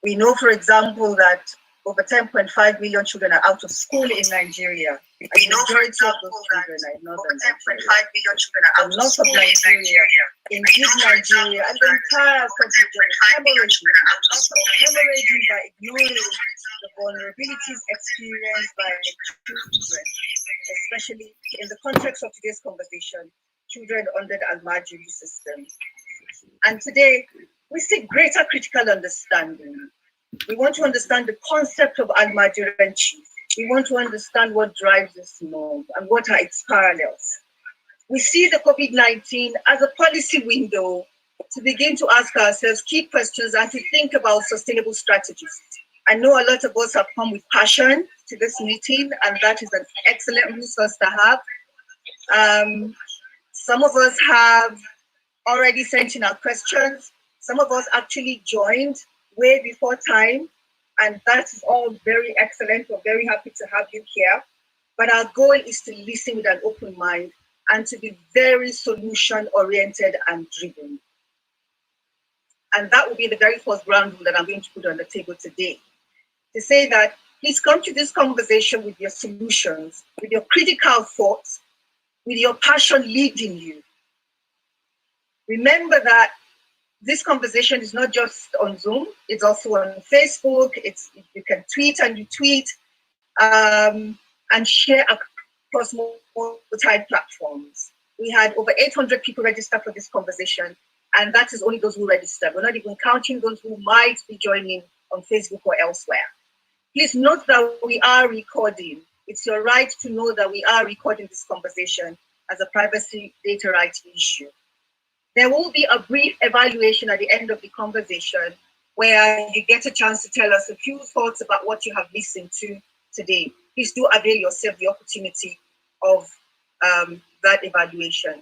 We know, for example, that over 10.5 million children are out of school in Nigeria. We know, for example, that over 10.5 million children are out of school in Nigeria. Indeed, Nigeria and the entire sub-region is hemorrhaging by ignoring the vulnerabilities experienced by children, especially in the context of today's conversation, children under the Almajiri system. And today, we seek greater critical understanding. We want to understand the concept of Almajiri chief. We want to understand what drives this mob and what are its parallels. We see the COVID-19 as a policy window to begin to ask ourselves key questions and to think about sustainable strategies. I know a lot of us have come with passion to this meeting, and that is an excellent resource to have. Some of us have already sent in our questions. Some of us actually joined way before time, and that is all very excellent. We're very happy to have you here. But our goal is to listen with an open mind and to be very solution-oriented and driven. And that will be the very first ground rule that I'm going to put on the table today. To say that please come to this conversation with your solutions, with your critical thoughts, with your passion leading you. Remember that this conversation is not just on Zoom, it's also on Facebook. You can tweet and retweet and share across multiple platforms. We had over 800 people register for this conversation, and that is only those who registered. We're not even counting those who might be joining on Facebook or elsewhere. Please note that we are recording. It's your right to know that we are recording this conversation as a privacy data rights issue. There will be a brief evaluation at the end of the conversation where you get a chance to tell us a few thoughts about what you have listened to today. Please do avail yourself the opportunity of that evaluation.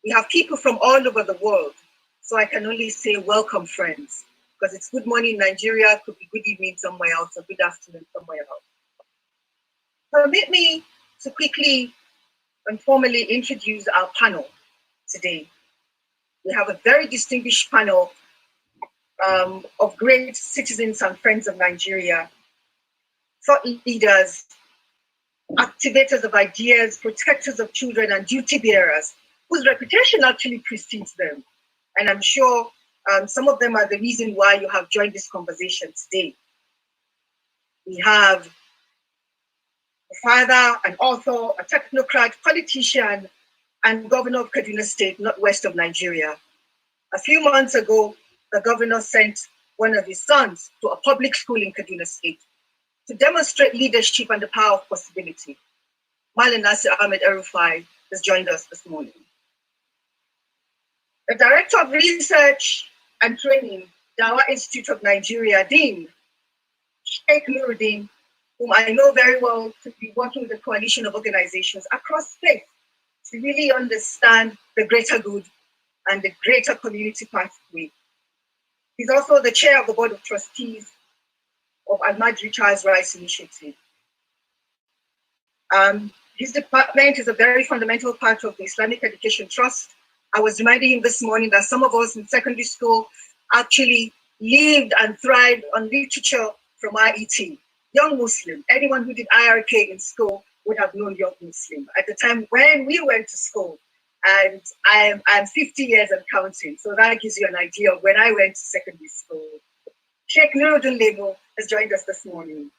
We have people from all over the world, so I can only say welcome, friends, because it's good morning in Nigeria, could be good evening somewhere else, or good afternoon somewhere else. Permit me to quickly and formally introduce our panel today. We have a very distinguished panel of great citizens and friends of Nigeria, thought leaders, activators of ideas, protectors of children, and duty bearers, whose reputation actually precedes them. And I'm sure some of them are the reason why you have joined this conversation today. We have a father, an author, a technocrat, politician, and governor of Kaduna State, northwest of Nigeria. A few months ago, the governor sent one of his sons to a public school in Kaduna State to demonstrate leadership and the power of possibility. Nasir El-Rufai has joined us this morning. The Director of Research and Training, Dawa Institute of Nigeria, Dean Sheikh Nuruddin, whom I know very well to be working with a coalition of organizations across faith to really understand the greater good and the greater community pathway. He's also the chair of the Board of Trustees of Almajiri Child Rights Initiative. His department is a very fundamental part of the Islamic Education Trust. I was reminding him this morning that some of us in secondary school actually lived and thrived on literature from IET. Young Muslim, anyone who did IRK in school would have known Young Muslim at the time when we went to school. And I'm 50 years and counting, so that gives you an idea of when I went to secondary school. Sheikh Nuruddin Lebo has joined us this morning.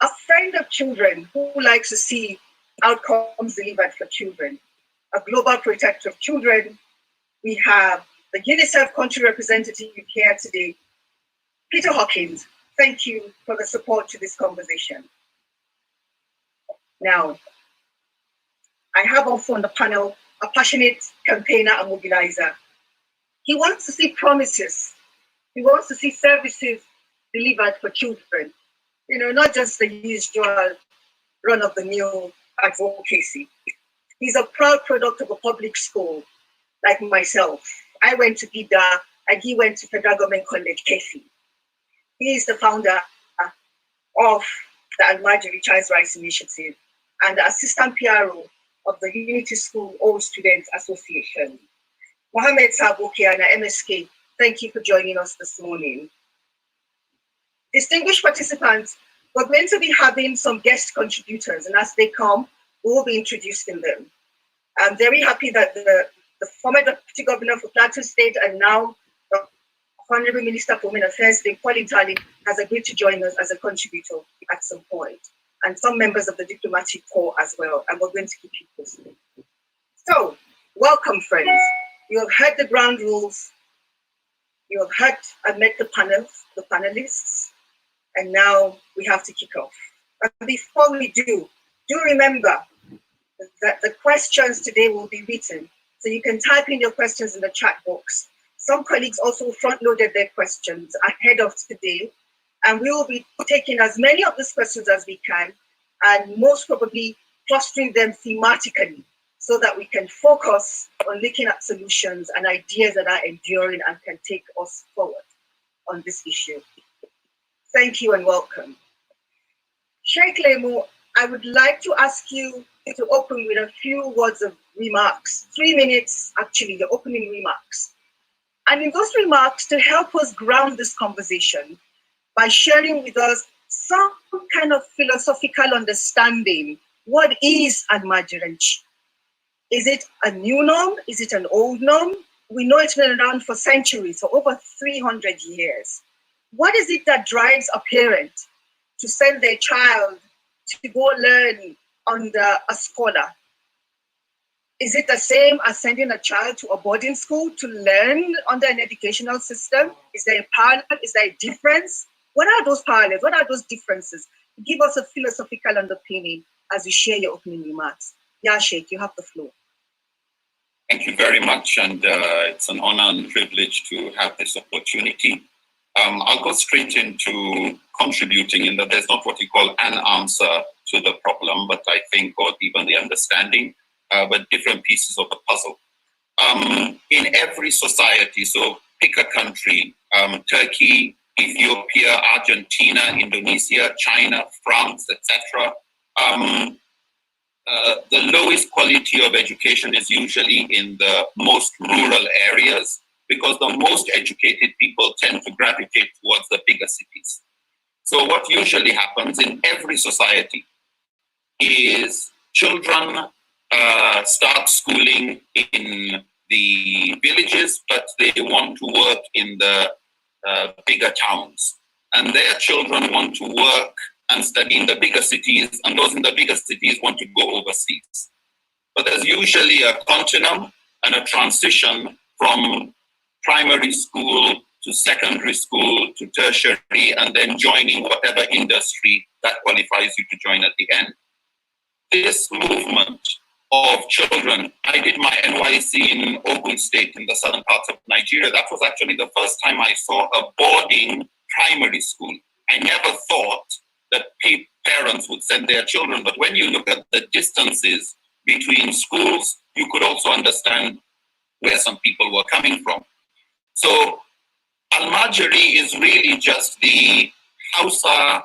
A friend of children who likes to see outcomes delivered for children, a global protector of children. We have the UNICEF country representative here today, Peter Hawkins. Thank you for the support to this conversation. Now, I have also on the panel a passionate campaigner and mobilizer. He wants to see promises. He wants to see services delivered for children. You know, not just the usual run-of-the-mill advocacy. He's a proud product of a public school, like myself. I went to Bida and he went to Federal Government College, Kefi. He is the founder of the Almajiri Child Rights Initiative and the assistant PRO of the Unity School All Students Association. Mohammed Sabokiana, MSK, Thank you for joining us this morning. Distinguished participants, we're going to be having some guest contributors, and as they come, we will be introducing them. I'm very happy that the former Deputy Governor for Plateau State and now the Honorable Minister for Women Affairs, Paul Itali, has agreed to join us as a contributor at some point, and some members of the diplomatic corps as well, and we're going to keep you posted. So, welcome, friends. You have heard the ground rules. You have heard and met the panelists, and now we have to kick off. But before we do remember that the questions today will be written, so you can type in your questions in the chat box. Some colleagues also front-loaded their questions ahead of today, and we will be taking as many of these questions as we can, and most probably clustering them thematically, so that we can focus on looking at solutions and ideas that are enduring and can take us forward on this issue. Thank you and welcome. Sheikh Lemo, I would like to ask you to open with a few words of remarks, 3 minutes, actually, the opening remarks. And in those remarks, to help us ground this conversation by sharing with us some kind of philosophical understanding. What is Almajiri? Is it a new norm? Is it an old norm? We know it's been around for centuries, for over 300 years. What is it that drives a parent to send their child to go learn under a scholar? Is it the same as sending a child to a boarding school to learn under an educational system? Is there a parallel? Is there a difference? What are those parallels? What are those differences? Give us a philosophical underpinning as you share your opening remarks. Yeah, Sheikh, you have the floor. Thank you very much, and it's an honor and privilege to have this opportunity. I'll go straight into contributing in that there's not what you call an answer to the problem, but I think, or even the understanding, but different pieces of the puzzle. In every society, so pick a country, Turkey, Ethiopia, Argentina, Indonesia, China, France, etc. The lowest quality of education is usually in the most rural areas, because the most educated people tend to gravitate towards the bigger cities. So what usually happens in every society is children start schooling in the villages, but they want to work in the bigger towns. And their children want to work and study in the bigger cities, and those in the bigger cities want to go overseas. But there's usually a continuum and a transition from primary school to secondary school to tertiary, and then joining whatever industry that qualifies you to join at the end. This movement of children, I did my NYC in Ogun State in the southern parts of Nigeria. That was actually the first time I saw a boarding primary school. I never thought that parents would send their children, but when you look at the distances between schools, you could also understand where some people were coming from. So Almajiri is really just the Hausa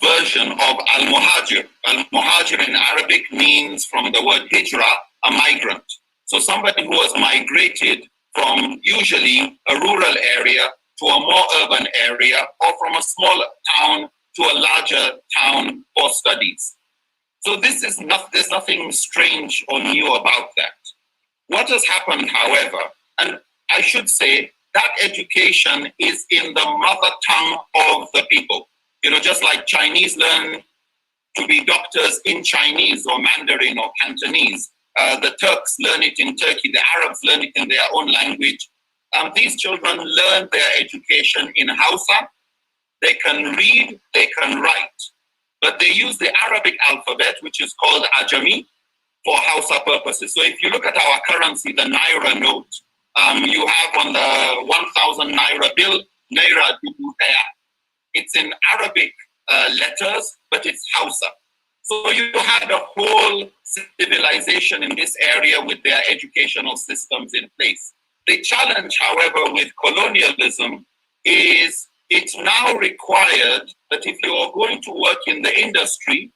version of Al-Muhajir. Al-Muhajir in Arabic means, from the word hijra, a migrant. So somebody who has migrated from usually a rural area to a more urban area, or from a smaller town to a larger town for studies. So this is there's nothing strange or new about that. What has happened, however, and I should say that education is in the mother tongue of the people. You know, just like Chinese learn to be doctors in Chinese or Mandarin or Cantonese, the Turks learn it in Turkey, the Arabs learn it in their own language. These children learn their education in Hausa. They can read, they can write, but they use the Arabic alphabet, which is called Ajami, for Hausa purposes. So if you look at our currency, the Naira note, you have on the 1,000 Naira bill, Naira Dubutea. It's in Arabic letters, but it's Hausa. So you had a whole civilization in this area with their educational systems in place. The challenge, however, with colonialism is it's now required that if you are going to work in the industry,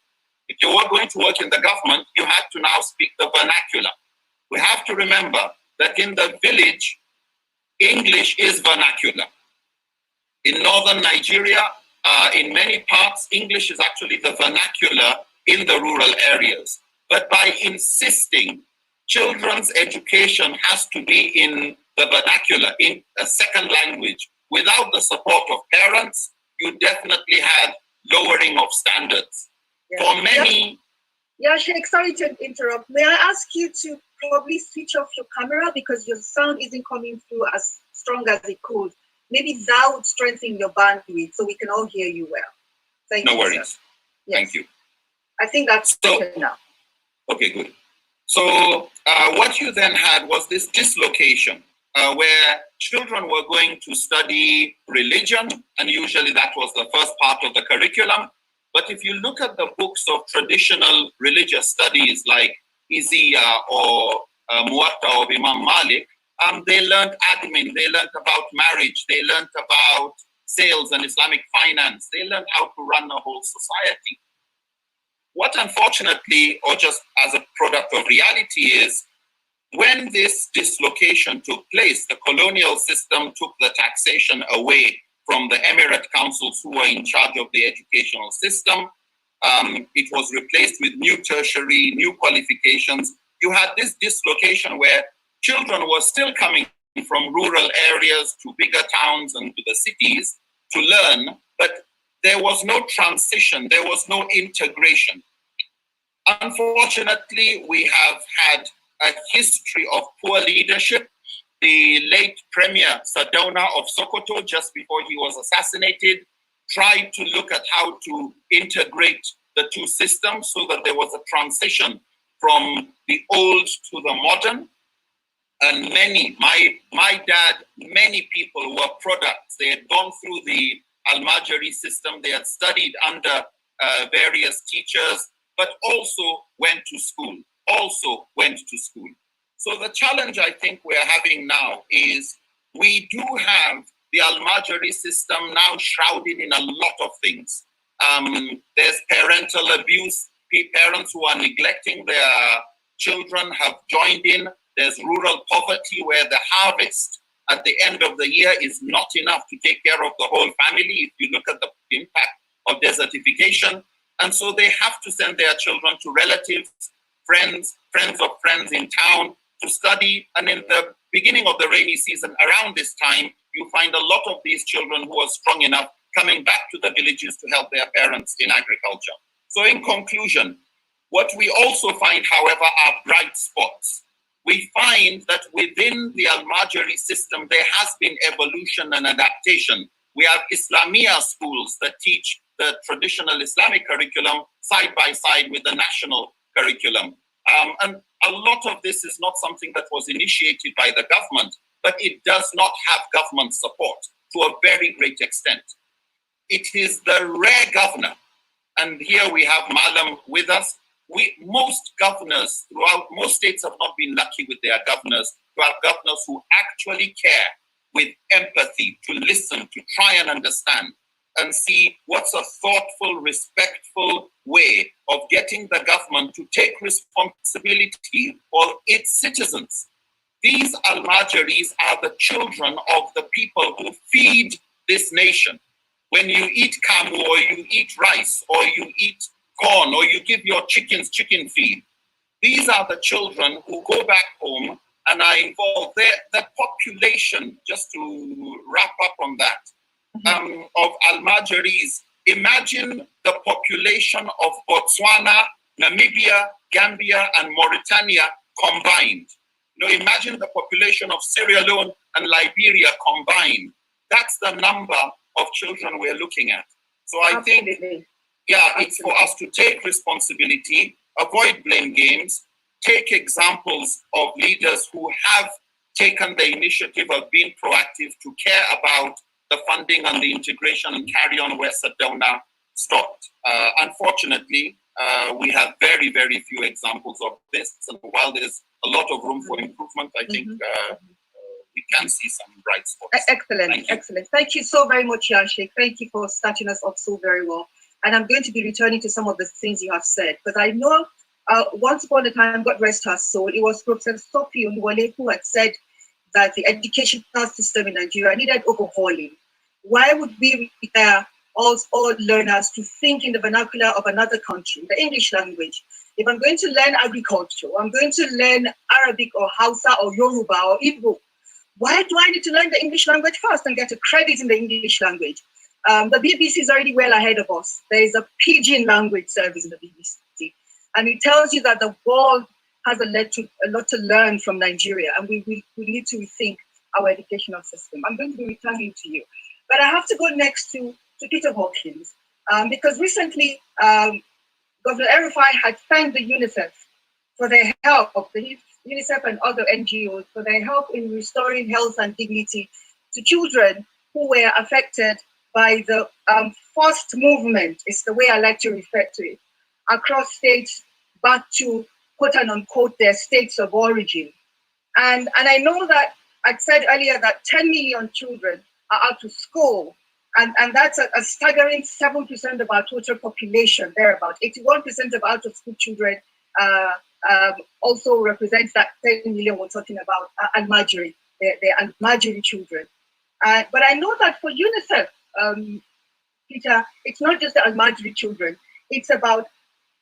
if you are going to work in the government, you have to now speak the vernacular. We have to remember that in the village, English is vernacular. In northern Nigeria, in many parts, English is actually the vernacular in the rural areas. But by insisting children's education has to be in the vernacular, in a second language, without the support of parents, you definitely had lowering of standards. Yeah. For many... Yeah, Sheikh, sorry to interrupt. May I ask you to probably switch off your camera because your sound isn't coming through as strong as it could. Maybe that would strengthen your bandwidth so we can all hear you well. Thank you. No worries. Yes. Thank you. I think that's better now. Okay, good. So what you then had was this dislocation where children were going to study religion, and usually that was the first part of the curriculum. But if you look at the books of traditional religious studies like Iziya or Muwatta of Imam Malik, they learned admin, they learned about marriage, they learned about sales and Islamic finance, they learned how to run a whole society. What unfortunately, or just as a product of reality, is when this dislocation took place, the colonial system took the taxation away from the emirate councils who were in charge of the educational system. It was replaced with new tertiary, new qualifications. You had this dislocation where children were still coming from rural areas to bigger towns and to the cities to learn, but there was no transition, there was no integration. Unfortunately, we have had a history of poor leadership. The late Premier Sardauna of Sokoto, just before he was assassinated, tried to look at how to integrate the two systems so that there was a transition from the old to the modern. And my dad, many people were products. They had gone through the Almajiri system. They had studied under various teachers, but also went to school. So the challenge I think we're having now is we do have the Almajiri system now shrouded in a lot of things. There's parental abuse. Parents who are neglecting their children have joined in. There's rural poverty where the harvest at the end of the year is not enough to take care of the whole family. If you look at the impact of desertification. And so they have to send their children to relatives, friends of friends in town to study. And in the beginning of the rainy season, around this time, you find a lot of these children who are strong enough coming back to the villages to help their parents in agriculture. So in conclusion, what we also find, however, are bright spots. We find that within the Almajiri system, there has been evolution and adaptation. We have Islamia schools that teach the traditional Islamic curriculum side by side with the national curriculum. And a lot of this is not something that was initiated by the government, but it does not have government support to a very great extent. It is the rare governor, and here we have Malam with us. Most governors throughout, most states have not been lucky with their governors, to have governors who actually care with empathy, to listen, to try and understand and see what's a thoughtful, respectful way of getting the government to take responsibility for its citizens. These Almajiris are the children of the people who feed this nation. When you eat kamu, or you eat rice, or you eat corn, or you give your chickens chicken feed, these are the children who go back home and are involved. The population, just to wrap up on that, of Almajiris, imagine the population of Botswana, Namibia, Gambia, and Mauritania combined. Imagine the population of Sierra Leone and Liberia combined. That's the number of children we're looking at. So I think, it's for us to take responsibility, avoid blame games, take examples of leaders who have taken the initiative of being proactive to care about the funding and the integration and carry on where Sardauna stopped. Unfortunately, we have very, very few examples of this. And while there's a lot of room for improvement, I think we can see some bright spots. Excellent, excellent. Thank you so very much, Sheikh. Thank you for starting us off so very well. And I'm going to be returning to some of the things you have said, because I know once upon a time, God rest her soul, it was Professor Sophie Nwale who had said that the educational system in Nigeria needed overhauling. Why would we require all learners to think in the vernacular of another country, the English language? If I'm going to learn agriculture, I'm going to learn Arabic or Hausa or Yoruba or Igbo, why do I need to learn the English language first and get a credit in the English language? The BBC is already well ahead of us. There is a pidgin language service in the BBC, and it tells you that the world has a lot to learn from Nigeria, and we need to rethink our educational system. I'm going to be returning to you, but I have to go next to Peter Hawkins, because recently Governor El-Rufai had thanked the UNICEF for their help, the UNICEF and other NGOs, for their help in restoring health and dignity to children who were affected by the forced movement, is the way I like to refer to it, across states back to quote and unquote their states of origin. And I know that I said earlier that 10 million children are out of school, and that's a staggering 7% of our total population, thereabout. 81% of out of school children also represents that 10 million we're talking about, Almajiri, they're Almajiri children. But I know that for UNICEF, Peter, it's not just the Almajiri children, it's about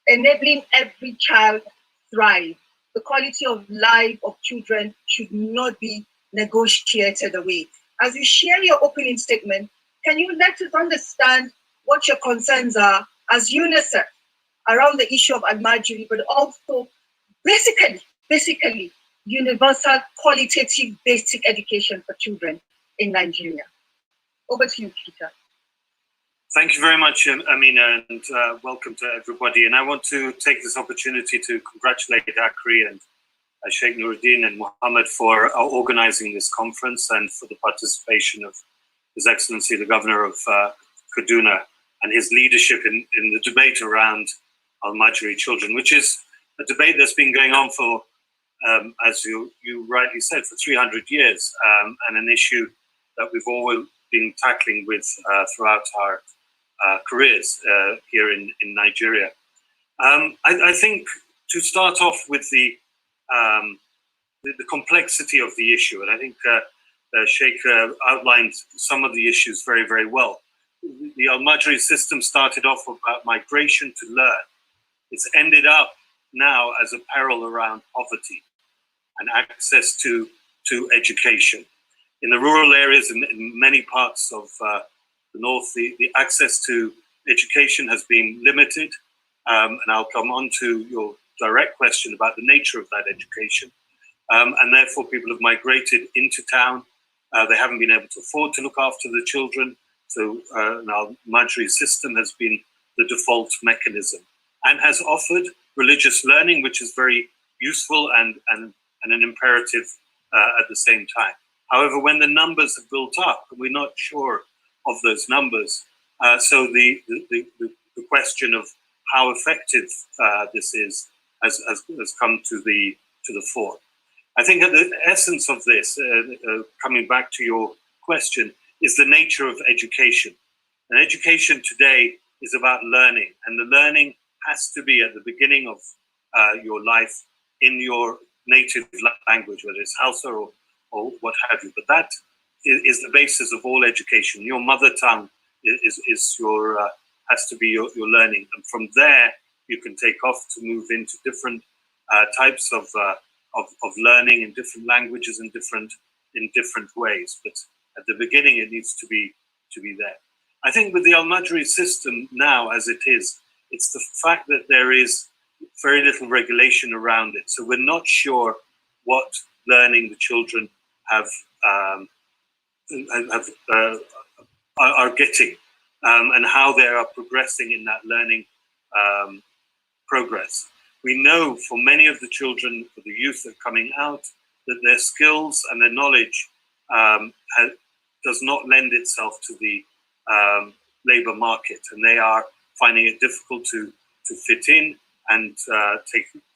enabling every child thrive. The quality of life of children should not be negotiated away. As you share your opening statement, can you let us understand what your concerns are as UNICEF around the issue of Almajiri, but also basically universal qualitative basic education for children in Nigeria? Over to you, Peter. Thank you very much, Amina, and welcome to everybody. And I want to take this opportunity to congratulate Akri and Sheikh Nuruddin and Muhammad for organizing this conference and for the participation of His Excellency, the Governor of Kaduna, and his leadership in the debate around Almajiri children, which is a debate that's been going on for, as you rightly said, for 300 years, and an issue that we've all been tackling with throughout our careers here in Nigeria. I think to start off with the complexity of the issue, and I think Sheikh outlined some of the issues very, very well. The Almajiri system started off about migration to learn. It's ended up now as a peril around poverty and access to education. In the rural areas, in many parts of the north, the access to education has been limited. And I'll come on to your direct question about the nature of that education. And therefore, people have migrated into town. They haven't been able to afford to look after the children. So now Almajiri system has been the default mechanism and has offered religious learning, which is very useful and an imperative at the same time. However, when the numbers have built up, and we're not sure of those numbers, so the question of how effective this is has come to the fore. I think at the essence of this, coming back to your question, is the nature of education. And education today is about learning, and the learning has to be at the beginning of your life in your native language, whether it's Hausa or what have you. But that is the basis of all education. Your mother tongue is your has to be your learning, and from there you can take off to move into different types of learning in different languages and in different ways. But at the beginning, it needs to be there. I think with the Almajiri system now, as it is, it's the fact that there is very little regulation around it. So we're not sure what learning the children are getting and how they are progressing in that learning progress. We know for many of the children, for the youth that are coming out, that their skills and their knowledge does not lend itself to the labor market, and they are finding it difficult to fit in and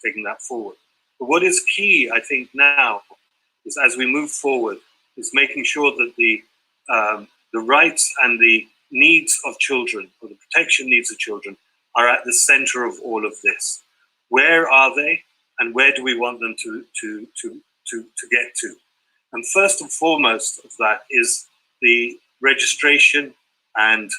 taking that forward. But what is key, I think, now is as we move forward, is making sure that the rights and the needs of children, or the protection needs of children, are at the center of all of this. Where are they, and where do we want them to get to? And first and foremost of that is the registration and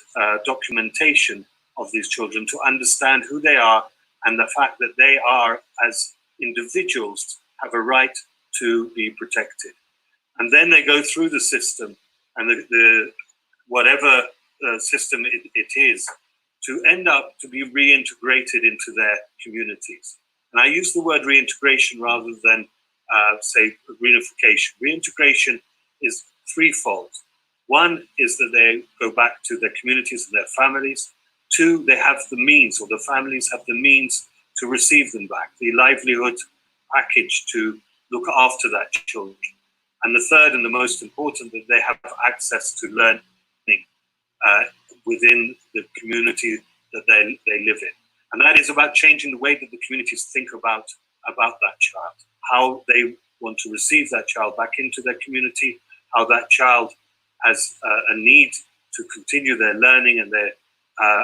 documentation of these children to understand who they are and the fact that they are, as individuals, have a right to be protected. And then they go through the system, and the whatever system it is, to end up to be reintegrated into their communities. And I use the word reintegration rather than say reunification. Reintegration is threefold. One is that they go back to their communities and their families. Two, they have the means, or the families have the means to receive them back, the livelihood package to look after that children. And the third and the most important, that they have access to learning within the community that they live in. And that is about changing the way that the communities think about that child, how they want to receive that child back into their community, how that child has a need to continue their learning and their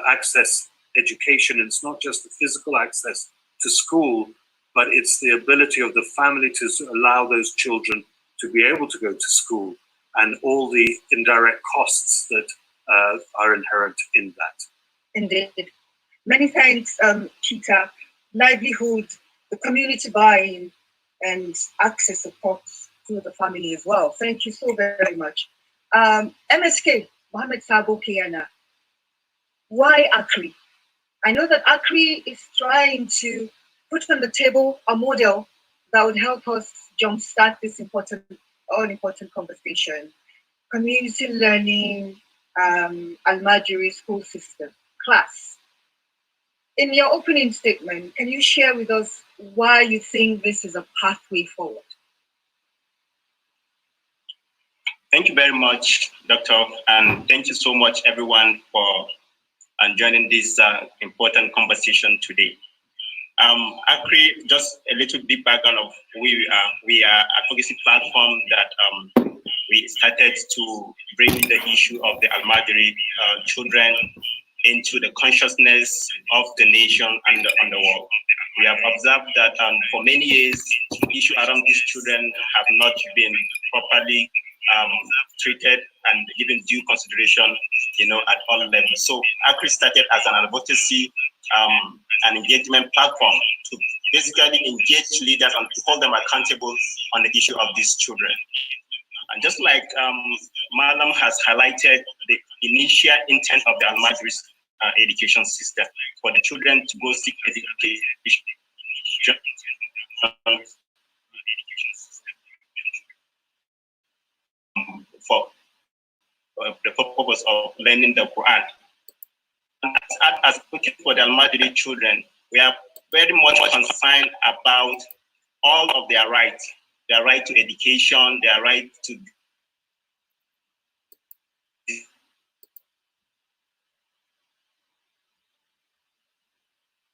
access education. And it's not just the physical access to school, but it's the ability of the family to allow those children to be able to go to school and all the indirect costs that are inherent in that. Indeed. Many thanks, Peter. Livelihood, the community buy-in, and access support to the family as well. Thank you so very much. MSK, Mohammed Sabo Kiana, why ACRI? I know that ACRI is trying to put on the table a model that would help us jumpstart this all-important conversation. Community learning, Almajiri school system, class. In your opening statement, can you share with us why you think this is a pathway forward? Thank you very much, Doctor, and thank you so much, everyone, for joining this important conversation today. ACRI, just a little bit background of who we are. We are an advocacy platform that we started to bring the issue of the Almajiri children into the consciousness of the nation and on the world. We have observed that for many years, issues around these children have not been properly treated and given due consideration, at all levels. So ACRI started as an advocacy and engagement platform to basically engage leaders and to hold them accountable on the issue of these children. And just like Malam has highlighted, the initial intent of the Almajiri education system for the children to go seek education for the purpose of learning the Quran. As advocates for the Almajiri children, we are very much concerned about all of their rights to education, their right to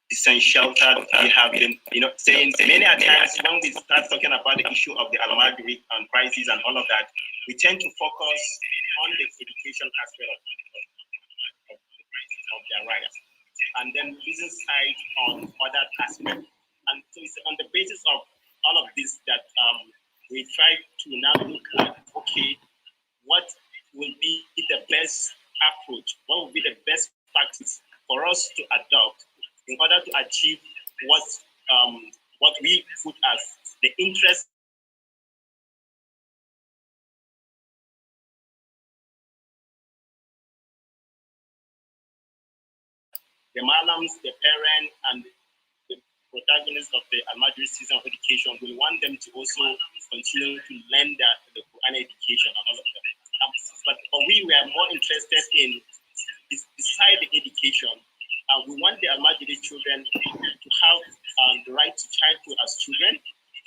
decent shelter. We have been, saying many times when we start talking about the issue of the Almajiri crisis and all of that, we tend to focus on the education aspect of their rights, and then losing sight on other aspects. And so it's on the basis of all of this that we try to now look at, okay, what will be the best approach? What will be the best practice for us to adopt in order to achieve what we put as the interest the malams, the parent, and the protagonists of the Almajiri system of education will want them to also continue to learn the Quran education and all of that. But we were more interested in, beside the education, we want the Almajiri children to have the right to childhood as children.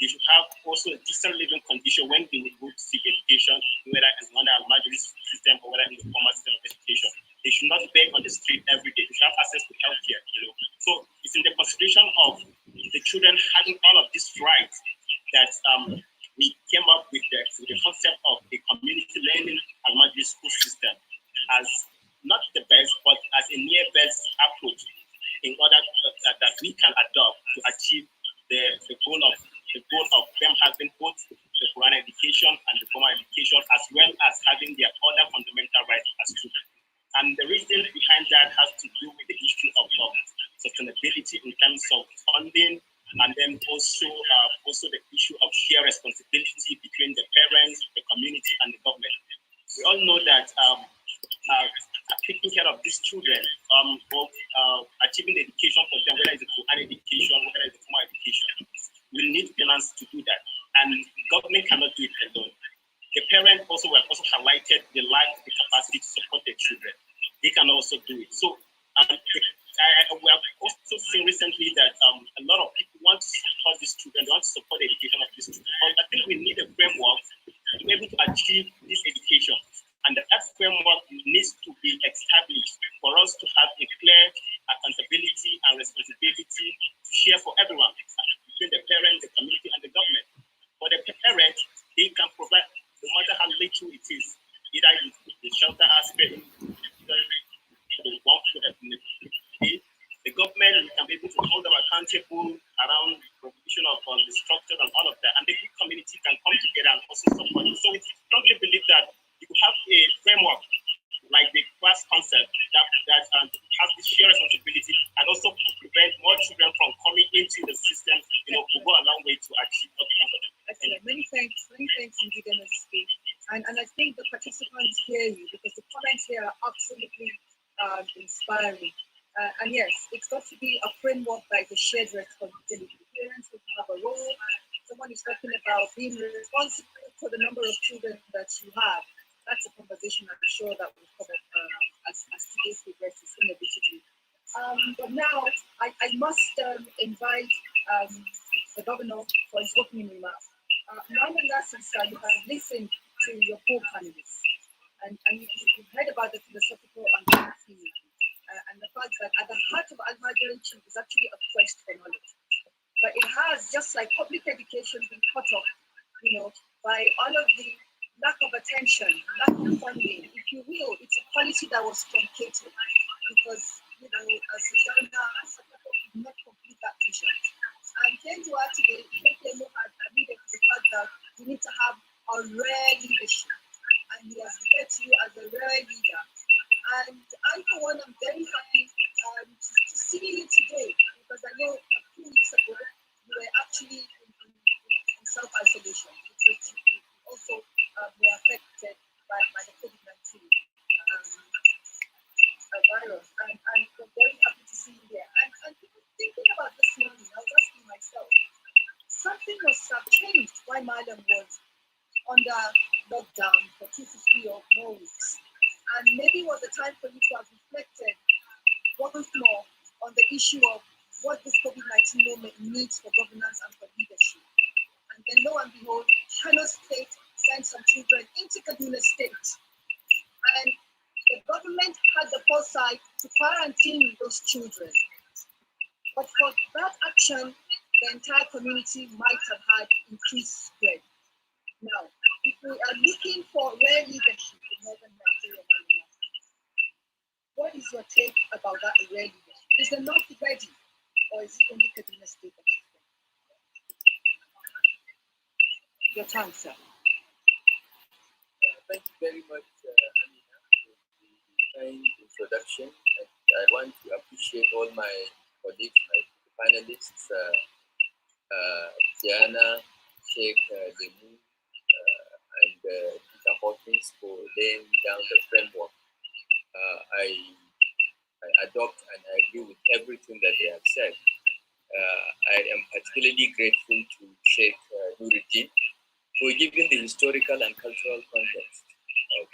They should have also a decent living condition when they will go to seek education, whether in the Almajiri system or whether in the formal system of education. They should not beg on the street every day. They should have access to healthcare. So it's in the consideration of the children having all of these rights that we came up with the concept of a community learning Almajiri school system as not the best, but as a near best approach in order that we can adopt to achieve the goal of them having both the Quran education and the formal issue of sustainability in terms of funding, and then also the issue of shared responsibility between the parents, the community, and the government. We all know that taking care of these children, achieving the education for them, whether it's a Quran education, whether it's a formal education, we need finance to do that, and government cannot do it alone. The parents also were highlighted the lack of the capacity to support their children. They can also do it. So we have also seen recently that a lot of people want to support these children, they want to support the education of these children. But I think we need a framework to be able to achieve this education. And that framework needs to be established for us to have a clear accountability and responsibility to share for everyone, between the parents, the community, and the government. For the parents, they can provide, no matter how little it is, either the shelter aspect, the one food in the day. The government can be able to hold them accountable around the provision of the structure and all of that, and the community can come together and also support it. So we strongly believe that you have a framework like the class concept that has this shared responsibility and also prevent more children from coming into the system, to go a long way to achieve what we want. Excellent. Many thanks indeed, MSP. And I think the participants hear you because the comments here are absolutely inspiring. And yes, it's got to be a framework that is a shared responsibility. Parents will have a role. Someone is talking about being responsible for the number of children that you have. That's a conversation I'm sure that will come up as today's progresses inevitably. But now I must invite the governor for his opening remarks. Nasir, you have listened to your co-panelists, and you've heard about the philosophical understanding and the fact that at the heart of Almajiri Child is actually a quest for knowledge. But it has, just like public education, been cut off, by all of the lack of attention, lack of funding, if you will. It's a policy that was truncated because, as a donor, as a people could not complete that vision. And then to add today, Kekemo had alluded to the fact that we need to have a rare leadership. And he has referred to you as a rare leader. And I, for one, am very happy to see you today because I know a few weeks ago you were actually in self-isolation because you also were affected by the COVID-19 virus. And we're very happy to see you here. And thinking about this morning, I was asking myself, something must have changed while Madam was under lockdown for 2 to 3 or more weeks. And maybe it was a time for you to have reflected once more on the issue of what this COVID-19 moment means for governance and for leadership. And then lo and behold, Kano State sent some children into Kaduna State. And the government had the foresight to quarantine those children. But for that action, the entire community might have had increased spread. Now, if we are looking for rare leadership in Northern Nigeria, what is your take about that rare leadership? Is the North ready, or is it only Kaduna State that is ready? Your time, sir. Thank you very much, Amina, for the kind introduction. I want to appreciate all my colleagues, my panelists, Diana, Sheikh, Lemu, and Peter Hawkins for laying down the framework. I adopt and I agree with everything that they have said. I am particularly grateful to Sheikh Nuruddin for giving the historical and cultural context of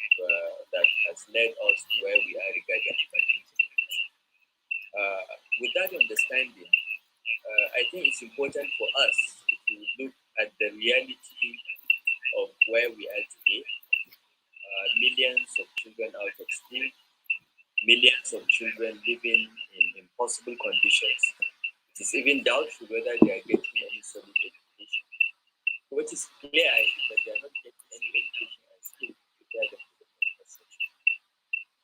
that has led us to where we are regarding education. With that understanding, I think it's important for us to look at the reality of where we are today. Millions of children out of school, millions of children living in impossible conditions. It is even doubtful whether they are getting any solid education. What is clear is that they are not getting any education and still prepare them for the 21st century.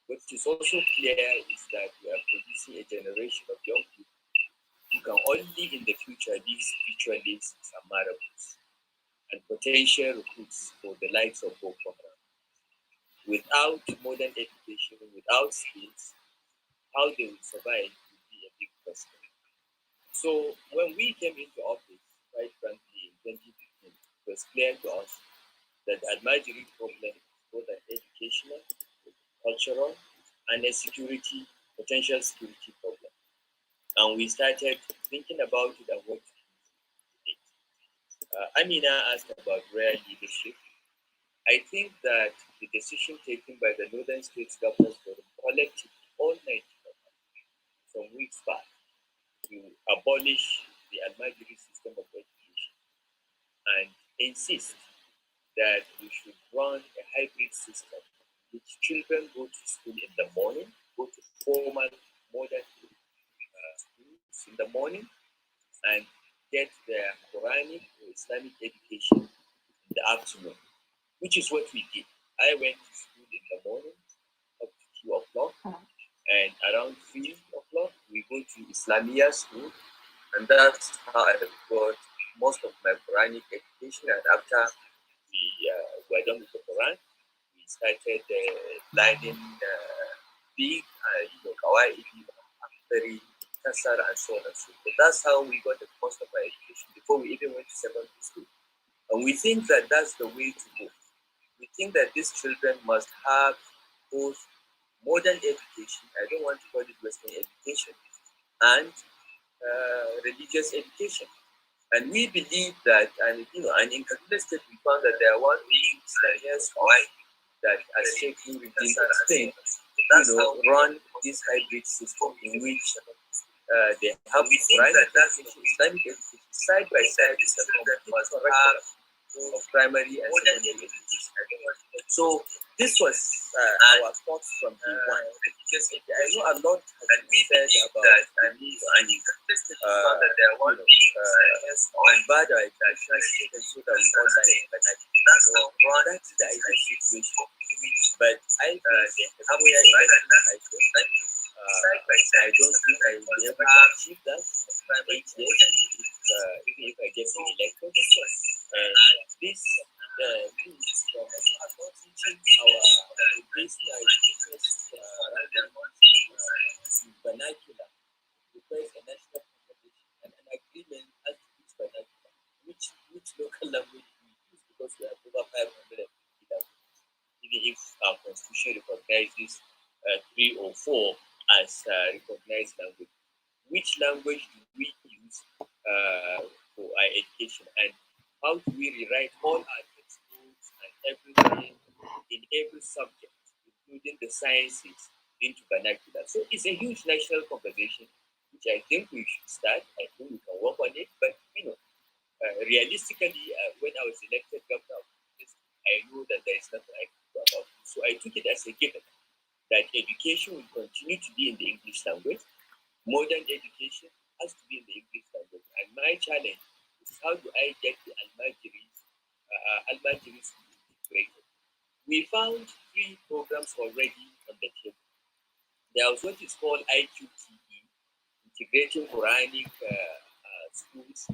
What is also clear is that we are producing a generation of young people who can only in the future be spiritualists and marabouts and potential recruits for the likes of Boko Haram. Without modern education, without skills, how they will survive will be a big question. So when we came into office, quite frankly, in 2015, it was clear to us that the Almajiri problem is both an educational, cultural, and a potential security problem. And we started thinking about it and what to do. Amina asked about rare leadership. I think that the decision taken by the Northern States Governors Forum collectively, all 90 some weeks back, to abolish the Almajiri system of education and insist that we should run a hybrid system, which children go to school in the morning, go to formal modern schools in the morning, and get their Quranic or Islamic education in the afternoon, which is what we did. I went to school in the morning up to 2 o'clock, and around 3 o'clock, we go to Islamia school, and that's how I got most of my Quranic education. And after we were done with the Quran, we started learning big, Kawaii, very Kasar, and so on and so forth. That's how we got the most of our education before we even went to secondary school. And we think that that's the way to go. We think that these children must have both modern education, I don't want to call it Western education, and religious education. And we believe that, and in Kaduna State, we found that there are one Islamians that, as Sheikh Nuruddin explained, run this hybrid system in which they have private Islamic education side by side with of primary and secondary education. So this was our thoughts from day one. I know a lot has been said about the need bad education so that we all like that's the ideal situation. But I think I don't think I will be able to achieve that. Even if I get elected, this means from teaching our basic education vernacular requires a national conversation and an agreement as to which vernacular, which local language we use, because we have over 550 languages. Even if our constitution recognizes 3 or 4 as recognized language, which language do we use for our education, and how do we rewrite all our textbooks and everything in every subject, including the sciences, into vernacular? So it's a huge national conversation, which I think we should start. I think we can work on it. But realistically, when I was elected governor of this, I know that there is nothing I can do about it. So I took it as a given that education will continue to be in the English language. Modern education has to be in the English language. And my challenge is, how do I get the Almajiris integrated? We found 3 programs already on the table. There was what is called IQTE, Integrating Quranic Schools,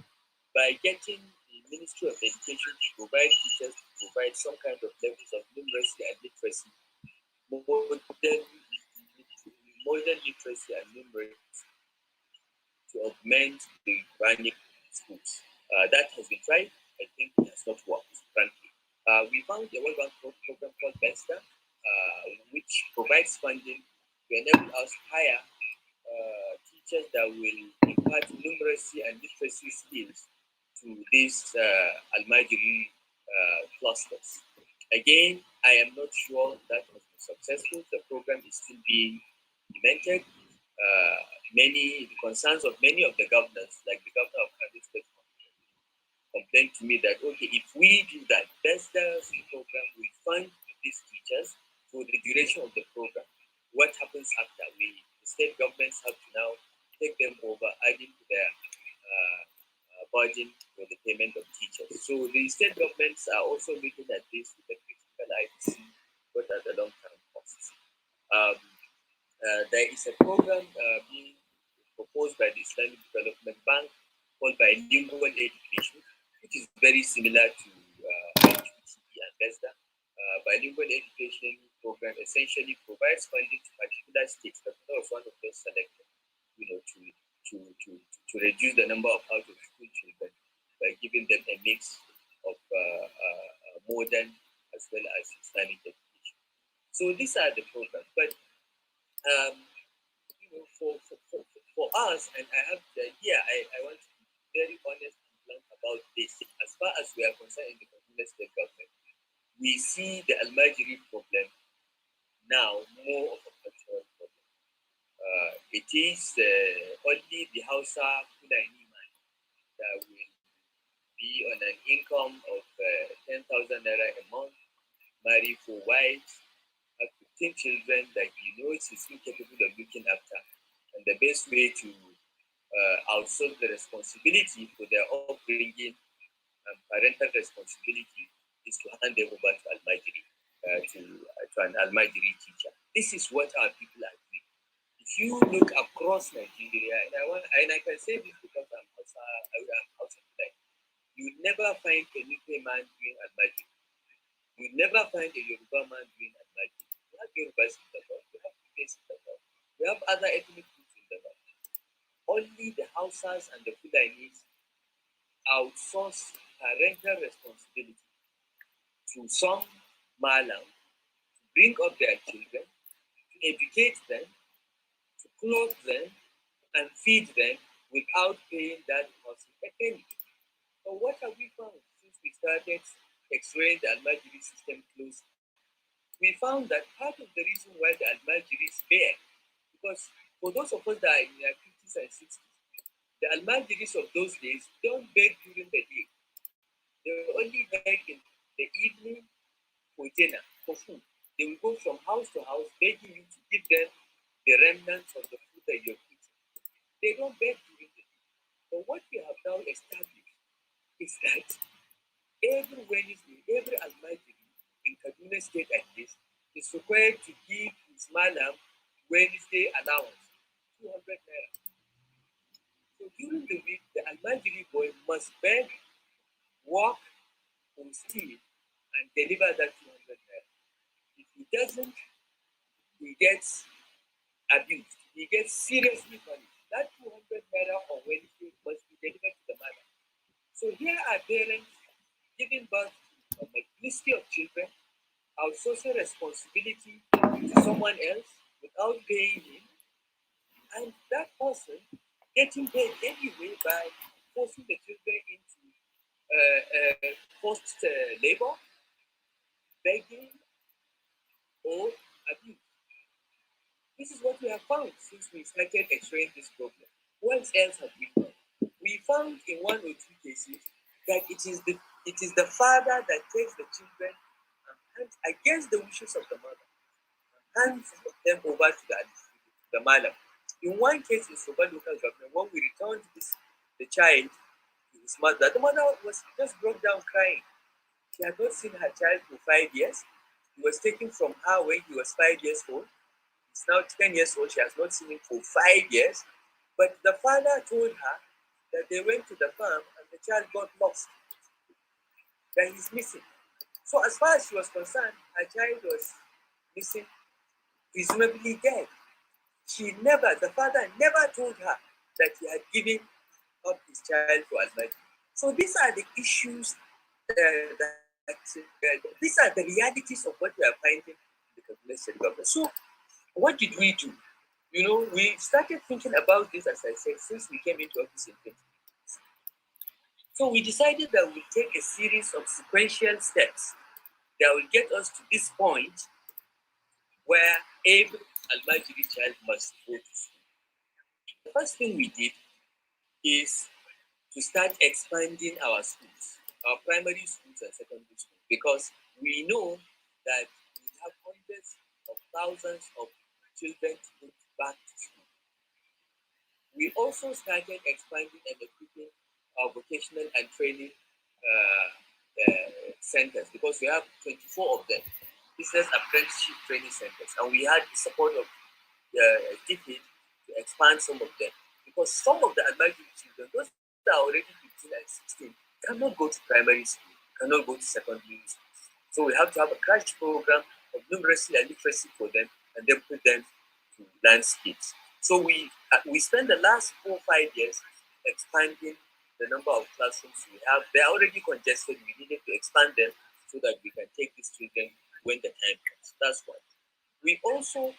by getting the Ministry of Education to provide teachers, to provide some kind of levels of numeracy and literacy, modern literacy and numeracy, to augment the Quranic schools. That has been tried. I think it has not worked, frankly. We found a World Bank program called BESTA, which provides funding to enable us to hire teachers that will impart numeracy and literacy skills to these Almajiri clusters. Again, I am not sure that has been successful. The program is still being implemented. The concerns of many of the governors, like the governor of Kaduna State, complained to me that, okay, if we do that, BESTA program will fund these teachers for the duration of the program. What happens after? The state governments have to now take them over, adding to their budget for the payment of teachers. So the state governments are also looking at this with a critical eye to see what are the long-term costs. There is a program being proposed by the Islamic Development Bank called Bilingual Education, which is very similar to HUTE and BESTA. bilingual education program essentially provides funding to particular states. That was one of those selected, to reduce the number of out-of-school children by giving them a mix of modern as well as Islamic education. So these are the programs. But for us, and I have I want to be very honest and blunt about this. As far as we are concerned in the Kaduna State government, we see the Almajiri problem now more of a cultural problem. It is only the Hausa Fulani man that will be on an income of 10,000 naira a month, marry 4 wives, have 15 children that he knows he's incapable of looking after. And the best way to outsource the responsibility for their upbringing and parental responsibility is to hand them over to Almajiri, to an Almajiri teacher. This is what our people are doing. If you look across Nigeria, and I can say this because I'm Hausa, you never find a Nupe man doing Almajiri. You never find a Yoruba man doing Almajiri. We have Yorubas in the world, we have Igbes in the world, we have other ethnic groups in the world. Only the Hausas and the Fulanis outsource parental responsibility to some Malam to bring up their children, to educate them, to clothe them, and feed them without paying that person a penny. But what have we found since we started x-raying the Almajiri system closely? We found that part of the reason why the Almajiris beg, because for those of us that are in their 50s and 60s, the Almajiris of those days don't beg during the day. They will only beg in the evening for dinner, for food. They will go from house to house begging you to give them the remnants of the food that you're eating. They don't beg during the day. But what we have now established is that every Wednesday, every Almajiri in Kaduna State at least is required to give his Malam Wednesday allowance, 200 naira. So during the week, the Almajiri boy must beg, work, or steal, and deliver that 200 naira. If he doesn't, he gets abused. He gets seriously punished. That 200 naira on Wednesday must be delivered to the mother. So here are parents giving birth to a multiplicity of children, outsourcing responsibility to someone else without paying him, and that person getting paid anyway by forcing the children into forced labor, begging, or abuse. This is what we have found since we started x-raying this problem. What else have we found? We found in 1 or 2 cases that it is the father that takes the children and hands against the wishes of the mother, and hands them over to the Malam. In one case in Soba local government, when we returned the child to his mother, the mother was just broke down crying. She had not seen her child for 5 years. He was taken from her when he was 5 years old. He's now 10 years old. She has not seen him for 5 years. But the father told her that they went to the farm and the child got lost, that he's missing. So as far as she was concerned, her child was missing, presumably dead. The father never told her that he had given up his child to Almighty. So these are the issues, these are the realities of what we are finding in the Kaduna State government. So what did we do? We started thinking about this, as I said, since we came into office in 2020. So we decided that we'll take a series of sequential steps that will get us to this point where every Almajiri child must go to school. The first thing we did is to start expanding our schools, our primary schools and secondary schools, because we know that we have hundreds of thousands of children to go back to school. We also started expanding and equipping our vocational and training centers, because we have 24 of them, business apprenticeship training centers, and we had the support of DFID to expand some of them, because some of the Almajiri children, those that are already 15 and 16, cannot go to primary school, cannot go to secondary school. So we have to have a crash program of numeracy and literacy for them, and then put them to landscapes. So we spent the last 4 or 5 years expanding the number of classrooms we have. They're already congested. We needed to expand them so that we can take these children when the time comes. That's one. We also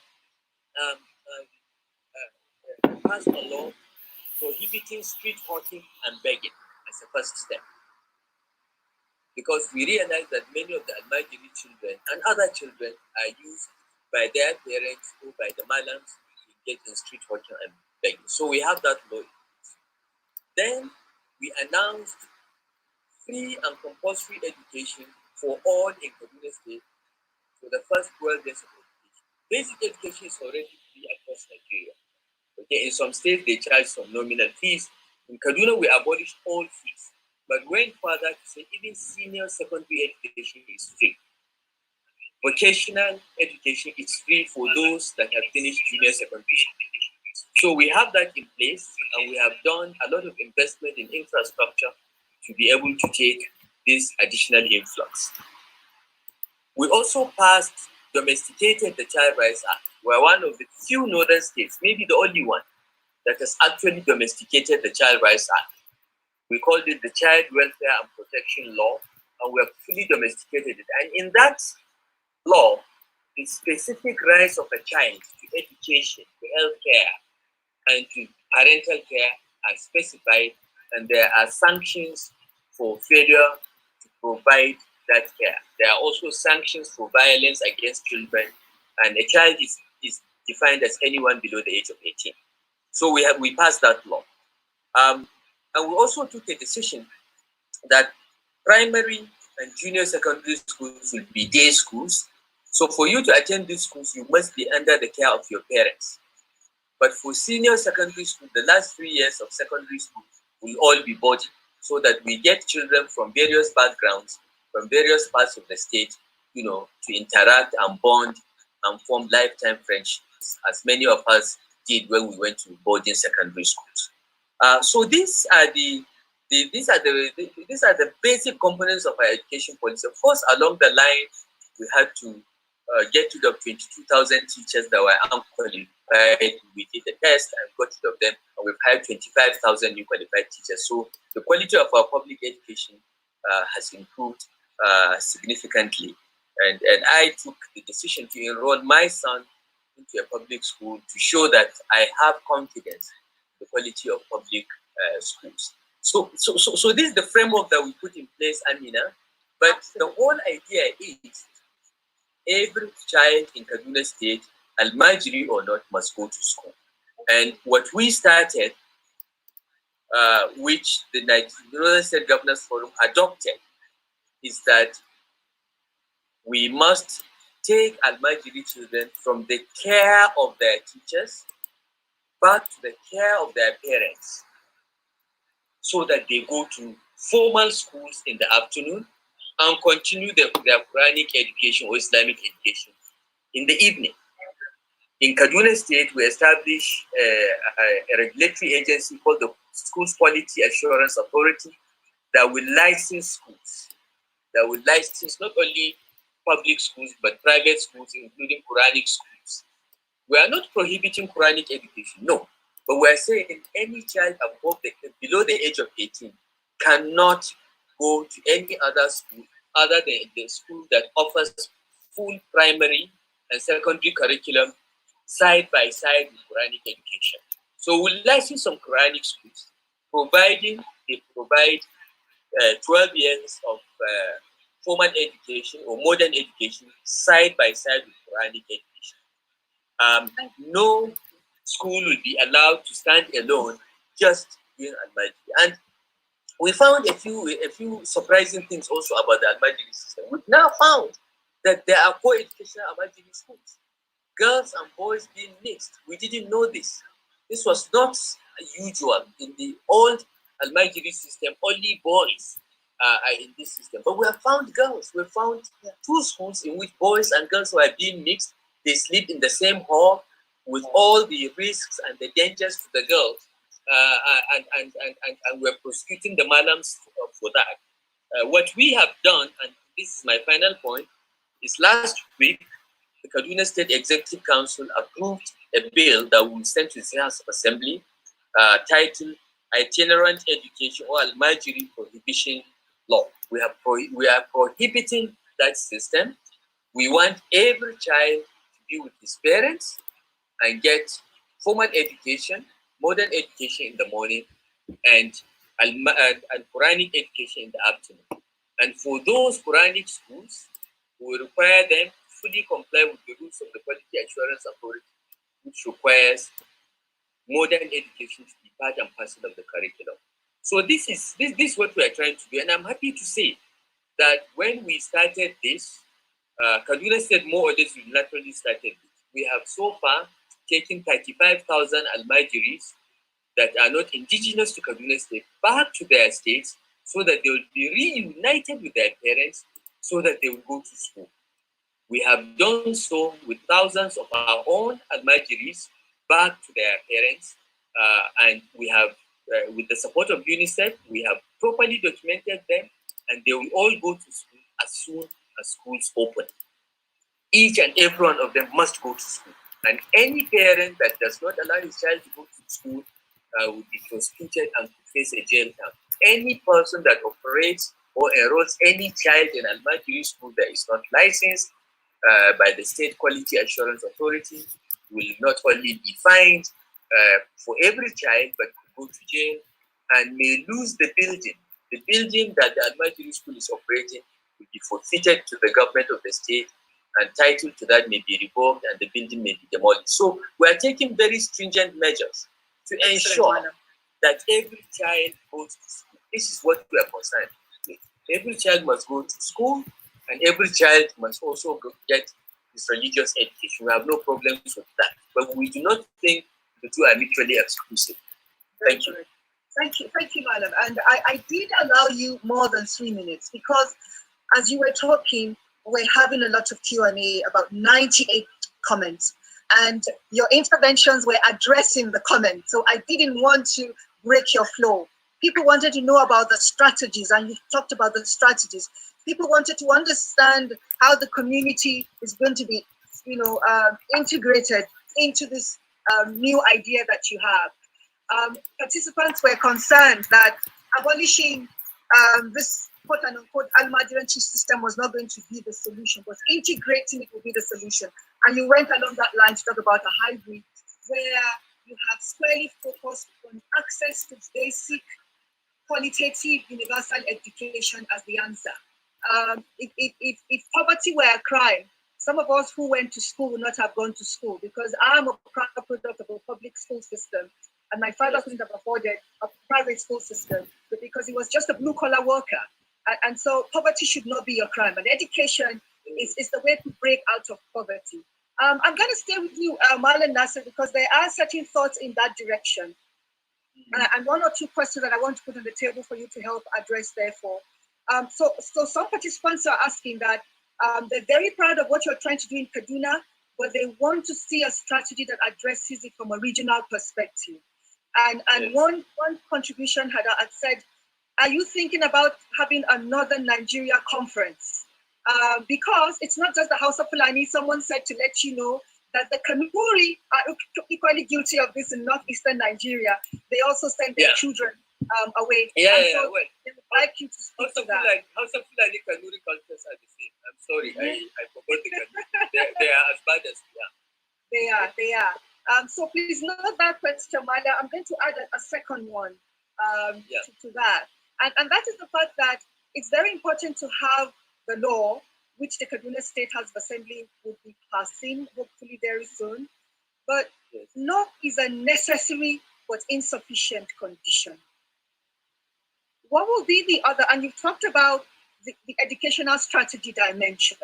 passed a law prohibiting street hawking and begging as a first step, because we realize that many of the Almajiri children and other children are used by their parents or by the malams to get in street hawking and begging. So we have that law. Then we announced free and compulsory education for all in Kaduna State for the first 12 years of education. Basic education is already free across Nigeria. Okay, in some states they charge some nominal fees. In Kaduna we abolished all fees, but went further to say even senior secondary education is free. Vocational education is free for those that have finished junior secondary education. So we have that in place, and we have done a lot of investment in infrastructure to be able to take this additional influx. We also domesticated the Child Rights Act. We're one of the few northern states, maybe the only one, that has actually domesticated the Child Rights Act. We called it the Child Welfare and Protection Law, and we have fully domesticated it. And in that law, the specific rights of a child to education, to health care, and to parental care are specified, and there are sanctions for failure to provide that care. There are also sanctions for violence against children, and a child is defined as anyone below the age of 18. So we passed that law. And we also took a decision that primary and junior secondary schools will be day schools. So for you to attend these schools, you must be under the care of your parents. But for senior secondary school, the last 3 years of secondary school will all be boarding, so that we get children from various backgrounds, from various parts of the state, to interact and bond and form lifetime friendships, as many of us did when we went to boarding secondary schools. So these are the basic components of our education policy. Of course, along the line, we had to get rid of 22,000 teachers that were unqualified. We did the test and got rid of them, and we've hired 25,000 new qualified teachers. So the quality of our public education has improved significantly. And I took the decision to enroll my son into a public school to show that I have confidence in the quality of public schools. So this is the framework that we put in place, Amina. But the whole idea is every child in Kaduna State, Almajiri or not, must go to school. And what we started, which the Northern State Governors Forum adopted, is that we must take Almajiri children from the care of their teachers back to the care of their parents, so that they go to formal schools in the afternoon and continue their Quranic education or Islamic education in the evening. In Kaduna State, we established a regulatory agency called the Schools Quality Assurance Authority that will license schools, that will license not only public schools but private schools, including Quranic schools. We are not prohibiting Quranic education, no, but we are saying any child below the age of 18 cannot go to any other school other than the school that offers full primary and secondary curriculum side by side with Quranic education. So we'll license some Quranic schools, providing they provide 12 years of formal education or modern education side by side with Quranic education. No school will be allowed to stand alone just doing Almajiri. And we found a few surprising things also about the Almajiri system. We've now found that there are co-educational Almajiri schools, girls and boys being mixed. We didn't know this. This was not usual in the old Almajiri system. Only boys are in this system. But we have found girls. We found 2 schools in which boys and girls were being mixed. They sleep in the same hall with all the risks and the dangers to the girls. And we're prosecuting the malams for that. What we have done, and this is my final point, is last week, the Kaduna State Executive Council approved a bill that will send to the House of Assembly titled Itinerant Education or Almajiri Prohibition Law. We are prohibiting that system. We want every child to be with his parents and get formal education, modern education in the morning, and Quranic education in the afternoon. And for those Quranic schools, we require them to fully comply with the rules of the Quality Assurance Authority, which requires modern education to be part and parcel of the curriculum. So this is what we are trying to do. And I'm happy to say that when we started this, Kaduna State more or less unilaterally started it. We have so far taken 35,000 Almajiris that are not indigenous to Kaduna State back to their states so that they will be reunited with their parents so that they will go to school. We have done so with thousands of our own Almajiris back to their parents, and we have, with the support of UNICEF, we have properly documented them, and they will all go to school as soon as schools open. Each and every one of them must go to school, and any parent that does not allow his child to go to school will be prosecuted and could face a jail term. Any person that operates or enrolls any child in Almajiri school that is not licensed by the State Quality Assurance Authority will not only be fined for every child, but could go to jail and may lose the building. The building that the Almajiri school is operating will be forfeited to the government of the state, and title to that may be revoked and the building may be demolished. So we are taking very stringent measures to ensure that every child goes to school. This is what we are concerned with. Every child must go to school, and every child must also get his religious education. We have no problems with that. But we do not think the two are mutually exclusive. Thank you. Thank you, madam. And I did allow you more than 3 minutes because as you were talking, we're having a lot of Q&A, about 98 comments. And your interventions were addressing the comments. So I didn't want to break your flow. People wanted to know about the strategies, and you talked about the strategies. People wanted to understand how the community is going to be, integrated into this new idea that you have. Participants were concerned that abolishing this quote-unquote Almajiranchi system was not going to be the solution, but integrating it will be the solution. And you went along that line to talk about a hybrid where you have squarely focused on access to basic, qualitative, universal education as the answer. If poverty were a crime, some of us who went to school would not have gone to school, because I'm a product of a public school system, and my father couldn't have afforded a private school system, but because he was just a blue-collar worker. And so poverty should not be a crime, and education is the way to break out of poverty. I'm going to stay with you, Marlon Nasir, because there are certain thoughts in that direction. And one or two questions that I want to put on the table for you to help address, therefore. So some participants are asking that they're very proud of what you're trying to do in Kaduna, but they want to see a strategy that addresses it from a regional perspective. And one contribution had said, are you thinking about having a Northern Nigeria conference? Because it's not just the House of Fulani. Someone said to let you know that the Kanuri are equally guilty of this in northeastern Nigeria. They also send their children away. They would like you to speak to that. House of Fulani Kanuri cultures are the same. I'm sorry, I forgot the Kanuri. They are as bad as we are. They are. So please note that question, Mala. I'm going to add a second one to that. And that is the fact that it's very important to have the law, which the Kaduna State House of Assembly will be passing, hopefully very soon. But law is a necessary but insufficient condition. What will be the other, and you've talked about the educational strategy dimension.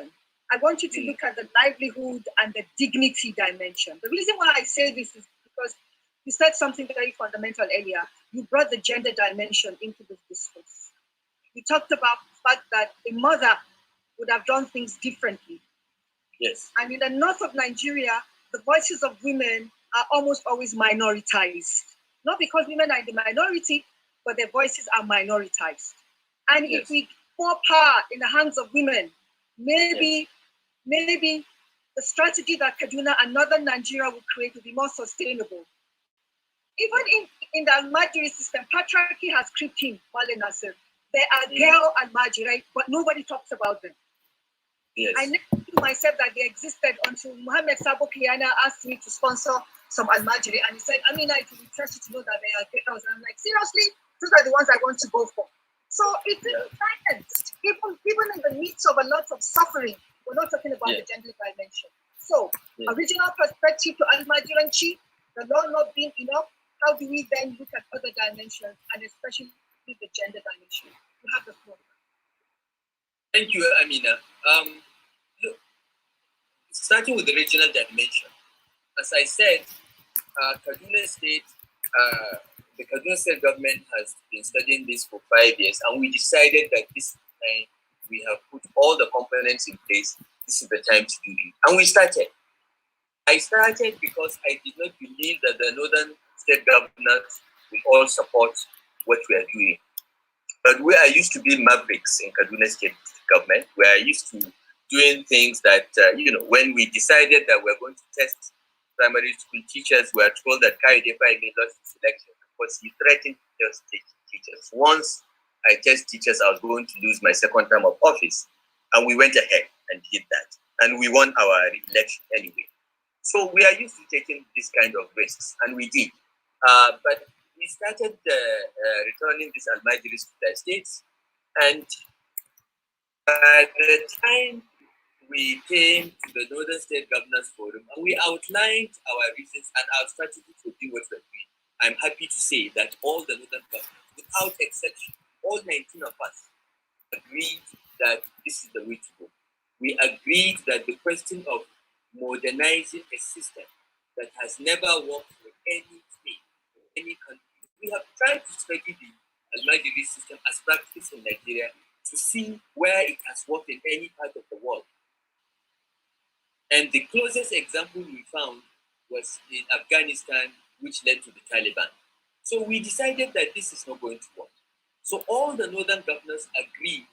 I want you to look at the livelihood and the dignity dimension. The reason why I say this is because you said something very fundamental earlier. You brought the gender dimension into this discourse. You talked about the fact that a mother would have done things differently. Yes. And in the north of Nigeria, the voices of women are almost always minoritized. Not because women are in the minority, but their voices are minoritized. And if we more power in the hands of women, maybe the strategy that Kaduna and northern Nigeria will create will be more sustainable. Even in the Almajiri system, patriarchy has crept in, Wale Nasir. There are girl Almajiri, but nobody talks about them. Yes. I never knew myself that they existed until Mohammed Sabo Kiana asked me to sponsor some Almajiri, and he said, I mean, it would interest you to know that they are girls. And I'm like, seriously? Those are the ones I want to go for. So it's silenced. Even in the midst of a lot of suffering, we're not talking about the gender dimension. So, original perspective to Almajiranchi, the law not being enough, how do we then look at other dimensions, and especially the gender dimension? You have the floor. Thank you, Amina. Look, starting with the regional dimension, as I said, Kaduna State, the Kaduna State government has been studying this for 5 years, and we decided that this time we have put all the components in place. This is the time to do it. And we started. I started because I did not believe that the northern state governors will all support what we are doing. But we are used to being mavericks in Kaduna State government. We are used to doing things that, when we decided that we're going to test primary school teachers, we are told that Kaidepa may lost his election because he threatened to test teachers. Once I test teachers, I was going to lose my second term of office. And we went ahead and did that. And we won our election anyway. So we are used to taking this kind of risks, and we did. But we started returning these Almajiris to their states, and by the time we came to the Northern State Governors Forum, and we outlined our reasons and our strategy for doing what we're doing, I'm happy to say that all the Northern governors, without exception, all 19 of us, agreed that this is the way to go. We agreed that the question of modernizing a system that has never worked for any state, any country. We have tried to study the Almajiri system as practiced in Nigeria to see where it has worked in any part of the world. And the closest example we found was in Afghanistan, which led to the Taliban. So we decided that this is not going to work. So all the northern governors agreed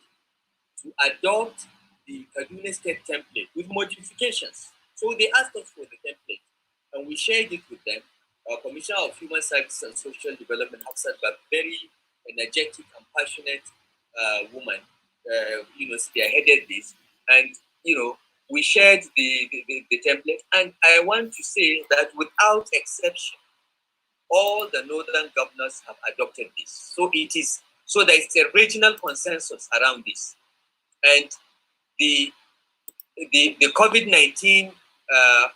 to adopt the Kaduna State template with modifications. So they asked us for the template, and we shared it with them. Our Commissioner of Human Services and Social Development, Hafsat, a very energetic and passionate woman, spearheaded this. And, we shared the template. And I want to say that without exception, all the northern governors have adopted this. So there's a regional consensus around this. And the COVID-19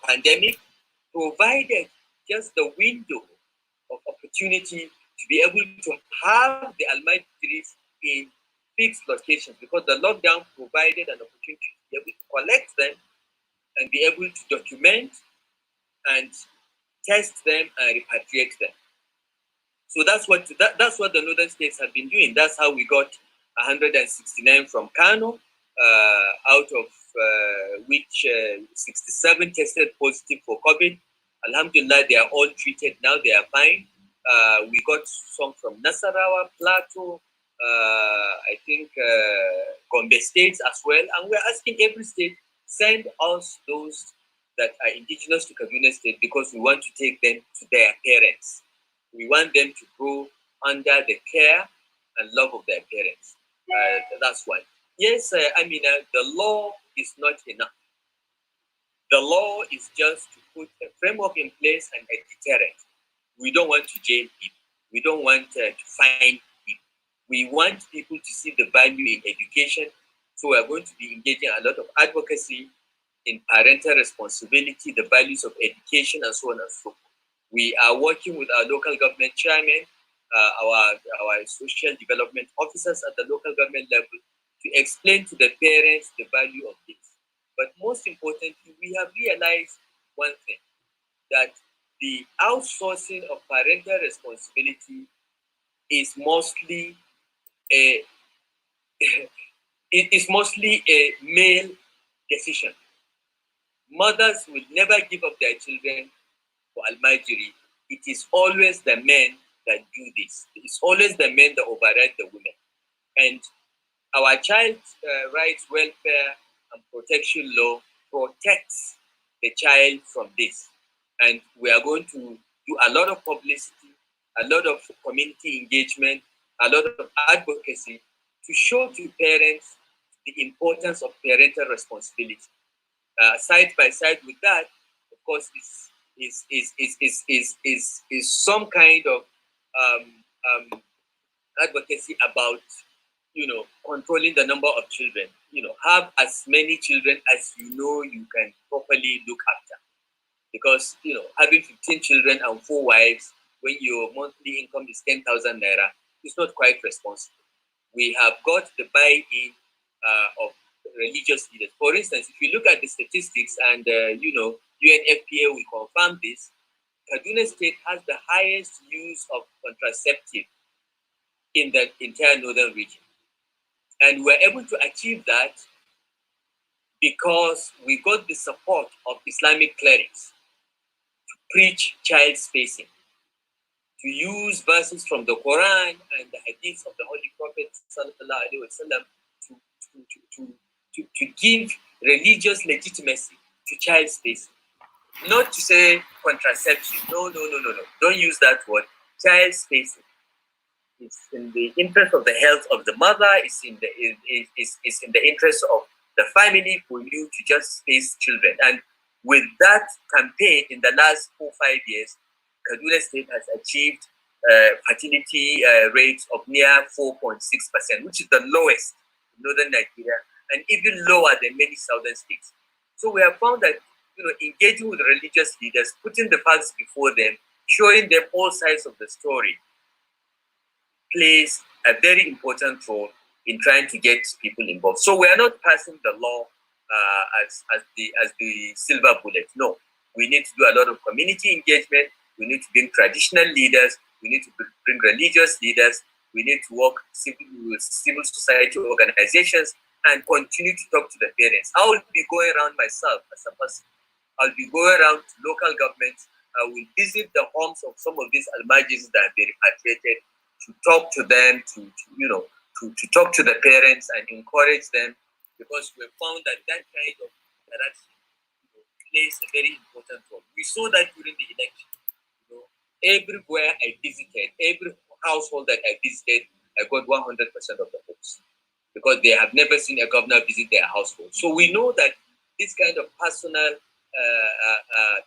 pandemic provided just the window of opportunity to be able to have the Almajiris in fixed locations, because the lockdown provided an opportunity to be able to collect them and be able to document and test them and repatriate them. So that's what the northern states have been doing. That's how we got 169 from Kano, out of which 67 tested positive for COVID. Alhamdulillah, they are all treated now. They are fine. We got some from Nasarawa, Plateau, I think Gombe states as well. And we're asking every state, send us those that are indigenous to Kaduna State, because we want to take them to their parents. We want them to grow under the care and love of their parents. That's one. Yes, the law is not enough. The law is just to put a framework in place and a deterrent. We don't want to jail people. We don't want to fine people. We want people to see the value in education. So we're going to be engaging a lot of advocacy in parental responsibility, the values of education, and so on and so forth. We are working with our local government chairman, our social development officers at the local government level, to explain to the parents the value of this. But most importantly, we have realized one thing, that the outsourcing of parental responsibility is mostly a male decision. Mothers will never give up their children for Almajiri. It is always the men that do this. It's always the men that override the women. And Our child rights, welfare, and protection law protects the child from this. And we are going to do a lot of publicity, a lot of community engagement, a lot of advocacy to show to parents the importance of parental responsibility. Side by side with that, of course, is some kind of advocacy about, controlling the number of children. Have as many children as you can properly look after. Because, having 15 children and 4 wives when your monthly income is 10,000 naira is not quite responsible. We have got the buy-in of religious leaders. For instance, if you look at the statistics and, UNFPA will confirm this, Kaduna State has the highest use of contraceptive in the entire northern region. And we're able to achieve that because we got the support of Islamic clerics to preach child spacing, to use verses from the Quran and the hadiths of the Holy Prophet ﷺ to give religious legitimacy to child spacing. Not to say contraception. No. Don't use that word. Child spacing. It's in the interest of the health of the mother. It's in the interest of the family for you to just space children. And with that campaign in the last 4-5 years, Kaduna State has achieved fertility rates of near 4.6%, which is the lowest in northern Nigeria, and even lower than many southern states. So we have found that engaging with religious leaders, putting the facts before them, showing them all sides of the story, plays a very important role in trying to get people involved. So we are not passing the law as the silver bullet. No, we need to do a lot of community engagement. We need to bring traditional leaders. We need to bring religious leaders. We need to work with civil society organizations and continue to talk to the parents. I will be going around myself as a person. I'll be going around to local governments. I will visit the homes of some of these Almajiris that have been repatriated, to talk to them, to talk to the parents and encourage them, because we found that kind of interaction plays a very important role. We saw that during the election. Everywhere I visited, every household that I visited, I got 100% of the votes, because they have never seen a governor visit their household. So we know that this kind of personal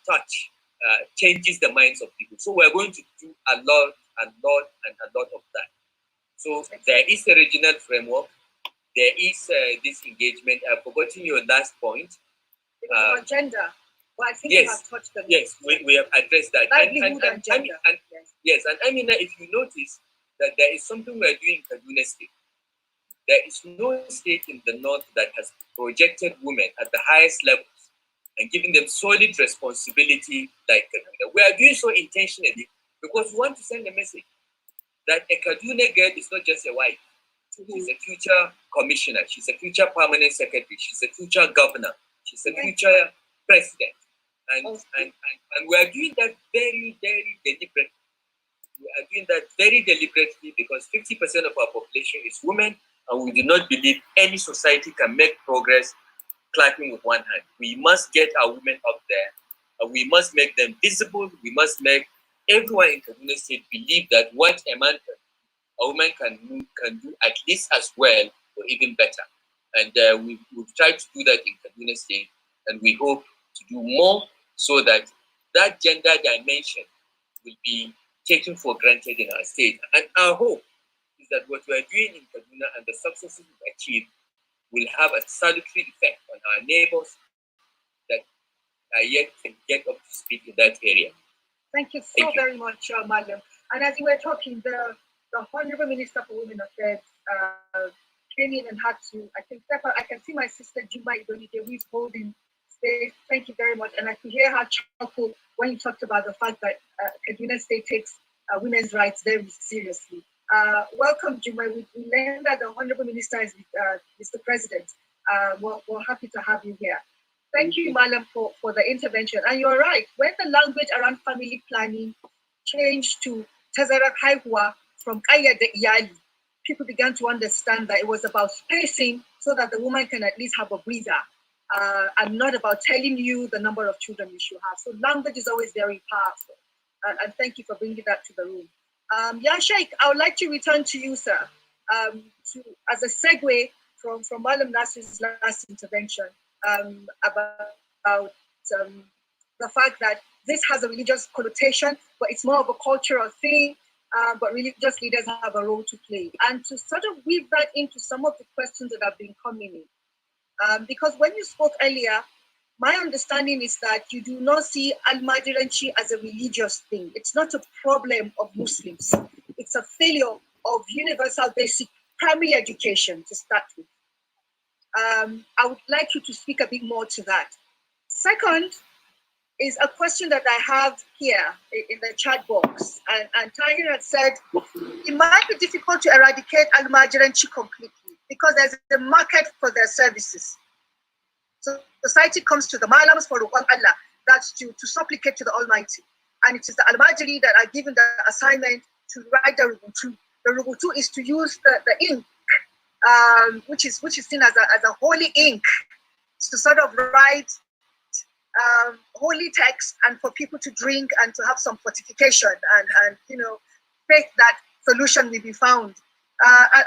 touch changes the minds of people. So we're going to do a lot of that. So there is a regional framework. There is this engagement. I've forgotten your last point. Gender. Well, I think yes, you have touched on yes, we have addressed that. Livelihood and gender. Yes, and Amina, if you notice that there is something we're doing in Kaduna State. There is no state in the north that has projected women at the highest levels and giving them solid responsibility like Kaduna. We are doing so intentionally because we want to send a message that a Kaduna girl is not just a wife. She's a future commissioner. She's a future permanent secretary. She's a future governor. She's a future president. And we are doing that very, very deliberately. We are doing that very deliberately because 50% of our population is women, and we do not believe any society can make progress clapping with one hand. We must get our women up there, and we must make them visible. We must make everyone in Kaduna State believe that what a woman can do at least as well or even better. And we've tried to do that in Kaduna State, and we hope to do more so that that gender dimension will be taken for granted in our state. And our hope is that what we are doing in Kaduna and the successes we've achieved will have a salutary effect on our neighbors that are yet can get up to speed in that area. Thank you so very much, Madam. And as you were talking, the Honorable Minister for Women Affairs came in and had to, I can see my sister Juma Idonide, who is holding space. Thank you very much. And I could hear her chuckle when you talked about the fact that Kaduna State takes women's rights very seriously. Welcome, Juma. We learned that the Honorable Minister is Mr. President. We're happy to have you here. Thank you, Malam, for the intervention. And you're right. When the language around family planning changed to Tazarak Haihua from Kaya de Iyali, people began to understand that it was about spacing so that the woman can at least have a breather, and not about telling you the number of children you should have. So language is always very powerful. And thank you for bringing that to the room. Yeah, Sheikh, I would like to return to you, sir, as a segue from Malam Nasir's last intervention about the fact that this has a religious connotation, but it's more of a cultural thing, but religious leaders have a role to play. And to sort of weave that into some of the questions that have been coming in. Because when you spoke earlier, my understanding is that you do not see Almajiranchi as a religious thing. It's not a problem of Muslims. It's a failure of universal basic primary education to start with. I would like you to speak a bit more to that. Second is a question that I have here in the chat box. And Tahir had said, it might be difficult to eradicate Almajiranchi completely because there's a market for their services. So society comes to the Malams for Allah, that's to supplicate to the Almighty. And it is the Almajiri that are given the assignment to write the Rubutu. The Rubutu is to use the ink, which is seen as a holy ink, to sort of write holy text and for people to drink and to have some fortification and faith that solution will be found.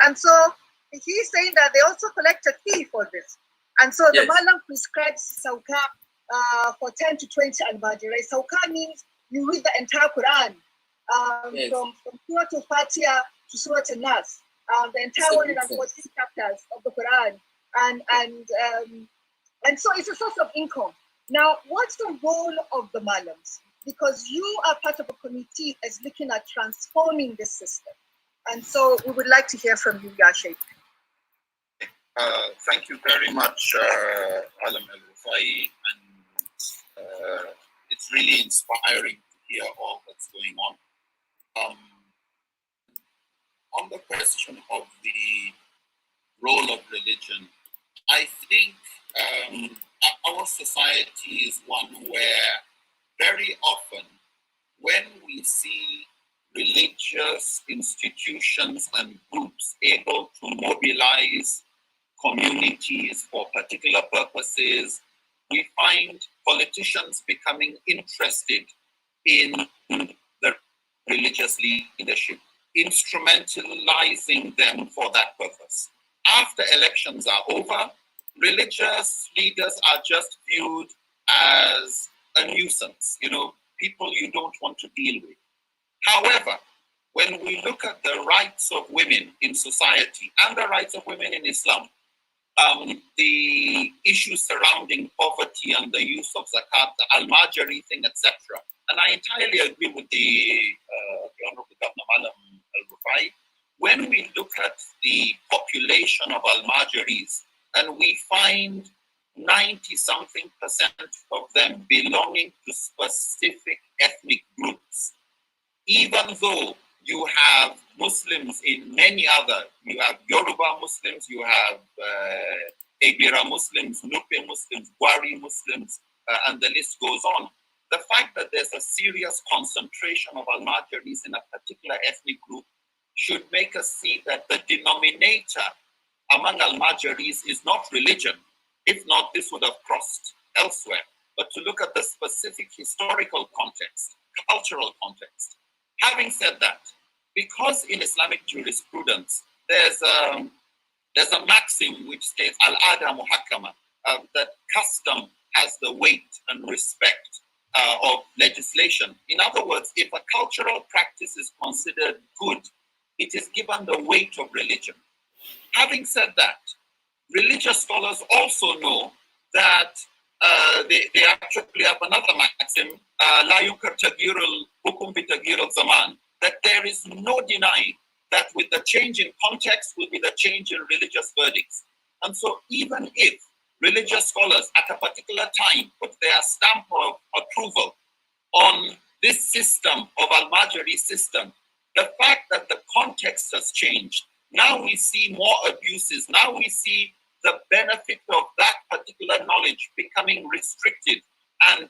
And so he's saying that they also collect a fee for this. And so the Malam prescribes Sauka for 10 to 20 al-Majiri. Sauka means you read the entire Quran, from Surah to Fatiha to Surah to Nas, the entire 114 chapters of the Quran. And so it's a source of income. Now, what's the role of the Malams? Because you are part of a committee that's looking at transforming this system. And so we would like to hear from you, Sheikh. Thank you very much, Nasir El-Rufai, and it's really inspiring to hear all that's going on. On the question of the role of religion, I think our society is one where very often when we see religious institutions and groups able to mobilize communities for particular purposes, we find politicians becoming interested in the religious leadership, instrumentalizing them for that purpose. After elections are over, religious leaders are just viewed as a nuisance, people you don't want to deal with. However, when we look at the rights of women in society and the rights of women in Islam, the issues surrounding poverty and the use of zakat, the Almajiri thing, etc. And I entirely agree with the Honorable Governor Malam El-Rufai. When we look at the population of Almajiris and we find 90-something% of them belonging to specific ethnic groups, even though you have Muslims in many other, you have Yoruba Muslims, you have Ebira Muslims, Nupe Muslims, Gwari Muslims, and the list goes on. The fact that there's a serious concentration of Almajiris in a particular ethnic group should make us see that the denominator among Almajiris is not religion. If not, this would have crossed elsewhere. But to look at the specific historical context, cultural context. Having said that, because in Islamic jurisprudence, there's a maxim which states al-ada muhakkama, that custom has the weight and respect of legislation. In other words, if a cultural practice is considered good, it is given the weight of religion. Having said that, religious scholars also know that they actually have another maxim, la yunkar tagirul hukum bi tagirul zaman, that there is no denying that with the change in context will be the change in religious verdicts. And so even if religious scholars at a particular time put their stamp of approval on this system of Almajiri system, the fact that the context has changed, now we see more abuses, now we see the benefit of that particular knowledge becoming restricted. And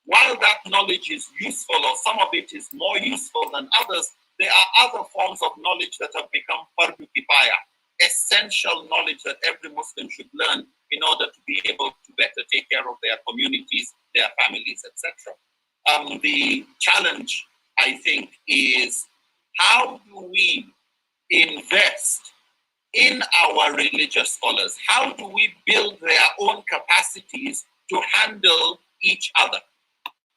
while that knowledge is useful, or some of it is more useful than others, there are other forms of knowledge that have become fardu kifaya, essential knowledge that every Muslim should learn in order to be able to better take care of their communities, their families, etc. The challenge, I think, is how do we invest in our religious scholars? How do we build their own capacities to handle each other?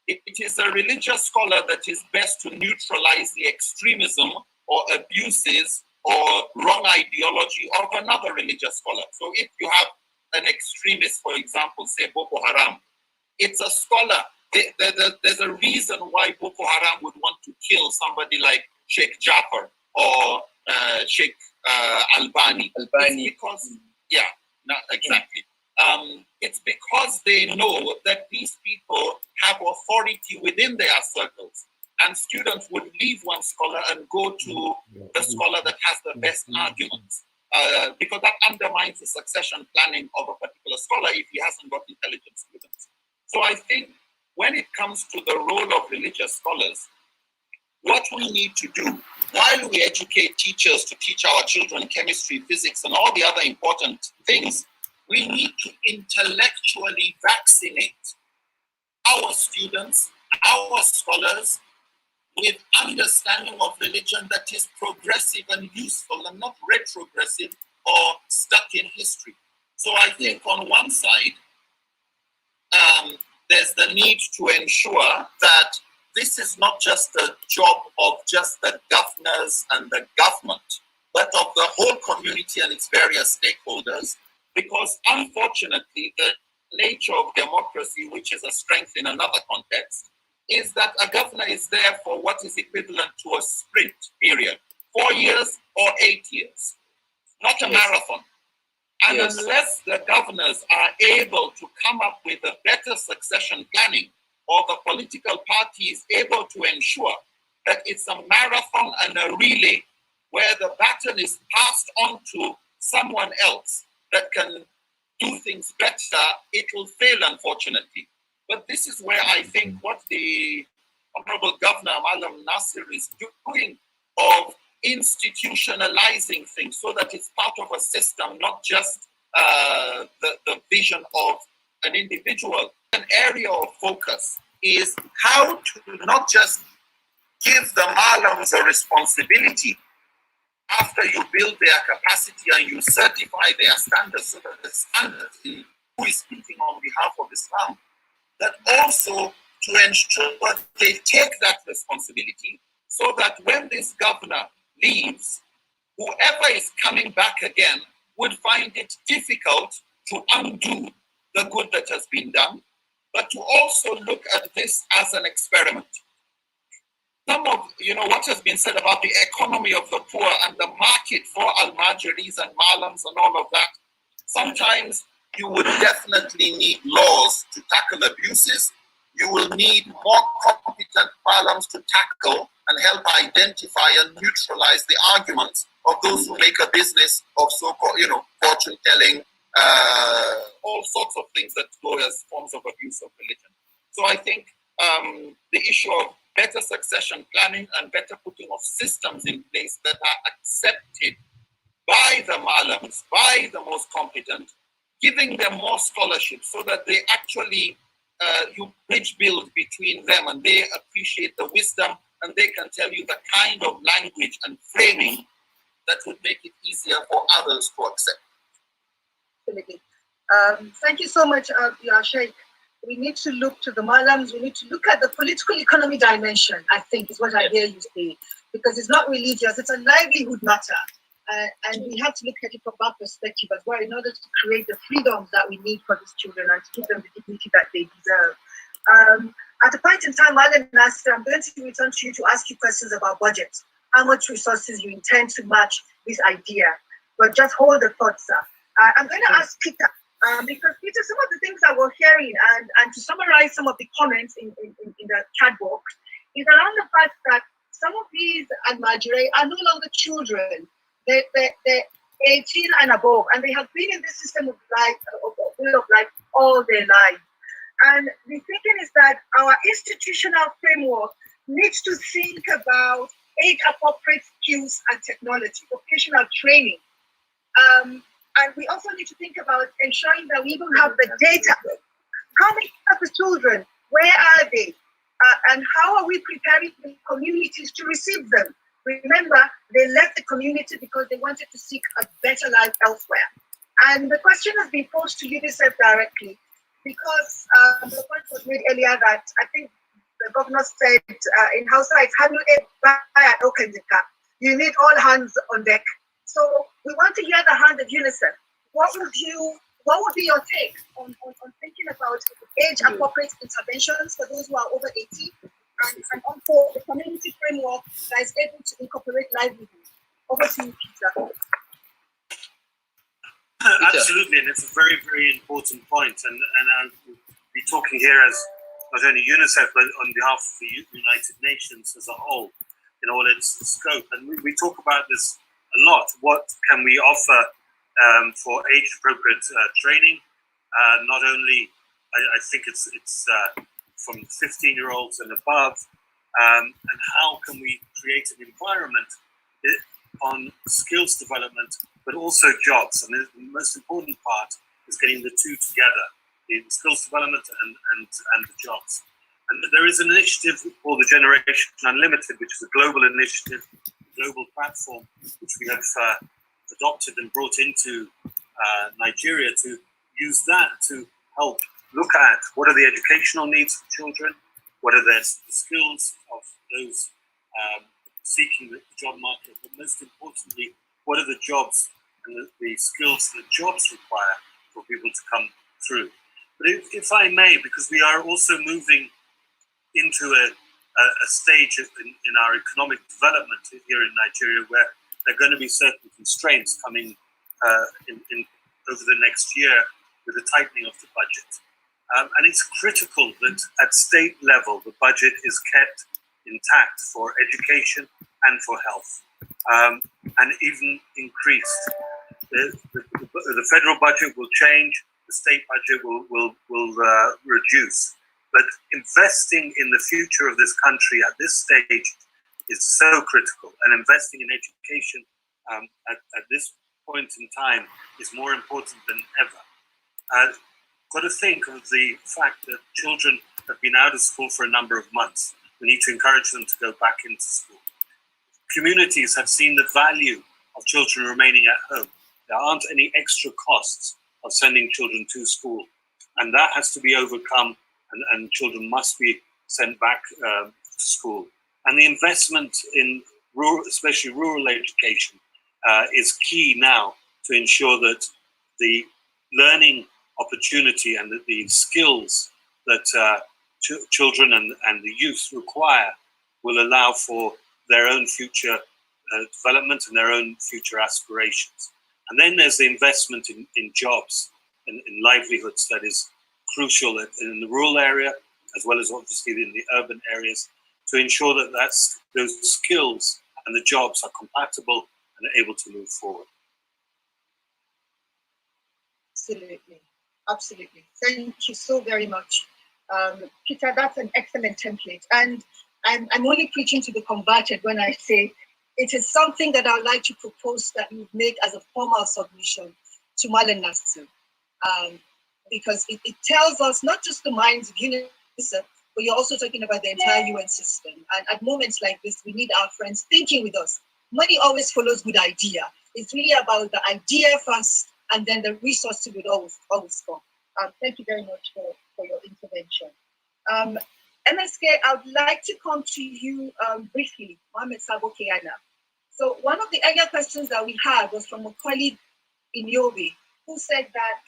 It is a religious scholar that is best to neutralize the extremism or abuses or wrong ideology of another religious scholar. So if you have an extremist, for example, say Boko Haram, it's a scholar. There's a reason why Boko Haram would want to kill somebody like Sheikh Jafar or Sheikh Albani. It's because, exactly. It's because they know that these people have authority within their circles, and students would leave one scholar and go to the scholar that has the best arguments, because that undermines the succession planning of a particular scholar if he hasn't got intelligent students. So I think when it comes to the role of religious scholars, what we need to do while we educate teachers to teach our children chemistry, physics, and all the other important things, we need to intellectually vaccinate our students, our scholars, with understanding of religion that is progressive and useful and not retrogressive or stuck in history. So I think on one side, there's the need to ensure that this is not just a job of just the governors and the government, but of the whole community and its various stakeholders, because unfortunately, the nature of democracy, which is a strength in another context, is that a governor is there for what is equivalent to a sprint period, 4 years or 8 years, not a marathon. And unless the governors are able to come up with a better succession planning, or the political party is able to ensure that it's a marathon and a relay where the baton is passed on to someone else that can do things better, it will fail, unfortunately. But this is where I think what the Honorable Governor Malam Nasir is doing, of institutionalizing things so that it's part of a system, not just the vision of an individual. An area of focus is how to not just give the Malams a responsibility after you build their capacity and you certify their standards, so that the standards in who is speaking on behalf of Islam, that also to ensure they take that responsibility so that when this governor leaves, whoever is coming back again would find it difficult to undo the good that has been done, but to also look at this as an experiment. Some of what has been said about the economy of the poor and the market for Almajiris and Malams and all of that, sometimes you would definitely need laws to tackle abuses. You will need more competent Malams to tackle and help identify and neutralize the arguments of those who make a business of so-called, fortune telling, all sorts of things that go as forms of abuse of religion. So I think the issue of better succession planning and better putting of systems in place that are accepted by the Malams, by the most competent, giving them more scholarship so that they actually, you bridge build between them and they appreciate the wisdom and they can tell you the kind of language and framing that would make it easier for others to accept. Absolutely. Thank you so much, Sheikh. We need to look to the Malams, we need to look at the political economy dimension, I think is what I hear you say, because it's not religious, it's a livelihood matter. And we have to look at it from that perspective as well in order to create the freedoms that we need for these children and to give them the dignity that they deserve. At a point in time, Malam Nasir, I'm going to return to you to ask you questions about budget, how much resources you intend to match this idea. But just hold the thought, sir. I'm going to ask Peter, because Peter, some of the things that we're hearing, and to summarize some of the comments in the chat box, is around the fact that some of these Almajiri are no longer children. They're 18 and above, and they have been in this system of life, way of life, all their lives. And the thinking is that our institutional framework needs to think about age-appropriate skills and technology. Okay, vocational training. And we also need to think about ensuring that we even have the data. How many of the children? Where are they? And how are we preparing the communities to receive them? Remember, they left the community because they wanted to seek a better life elsewhere. And the question has been posed to UNICEF directly because the point was made earlier that I think the governor said in Hausa, it's you need all hands on deck. So we want to hear the hand of UNICEF. What would be your take on thinking about age-appropriate interventions for those who are over 80 and also the community framework that is able to incorporate livelihood? Over to you, Peter. Absolutely, and it's a very, very important point. And I'll be talking here as not only UNICEF, but on behalf of the United Nations as a whole, in all its scope. And we talk about this a lot. What can we offer for age-appropriate training? Not only, I think it's from 15-year-olds and above, and how can we create an environment on skills development, but also jobs. And the most important part is getting the two together, the skills development and the jobs. And there is an initiative called the Generation Unlimited, which is a global initiative, global platform, which we have adopted and brought into Nigeria to use that to help look at what are the educational needs of children, what are the skills of those seeking the job market, but most importantly, what are the jobs and the skills that jobs require for people to come through. But if I may, because we are also moving into a stage in our economic development here in Nigeria where there are going to be certain constraints coming in over the next year with the tightening of the budget. And it's critical that at state level, the budget is kept intact for education and for health, and even increased. The federal budget will change, the state budget will reduce. But investing in the future of this country at this stage is so critical, and investing in education at this point in time is more important than ever. Got to think of the fact that children have been out of school for a number of months. We need to encourage them to go back into school. Communities have seen the value of children remaining at home. There aren't any extra costs of sending children to school, and that has to be overcome, and children must be sent back to school. And the investment in rural, especially rural education, is key now to ensure that the learning opportunity and the skills that children and the youth require will allow for their own future development and their own future aspirations. And then there's the investment in jobs and in livelihoods that is crucial in the rural area, as well as obviously in the urban areas, to ensure that those skills and the jobs are compatible and are able to move forward. Absolutely. Absolutely. Thank you so very much. Peter, that's an excellent template. And I'm only preaching to the converted when I say it is something that I would like to propose that we make as a formal submission to Malam Nasir. Because it tells us not just the minds of UNICEF, but you're also talking about the entire UN system. And at moments like this, we need our friends thinking with us. Money always follows good idea. It's really about the idea first, and then the resources will always come. Thank you very much for your intervention. MSK, I would like to come to you briefly, Mohamed Sabo Keyana. So one of the earlier questions that we had was from a colleague in Yobe, who said that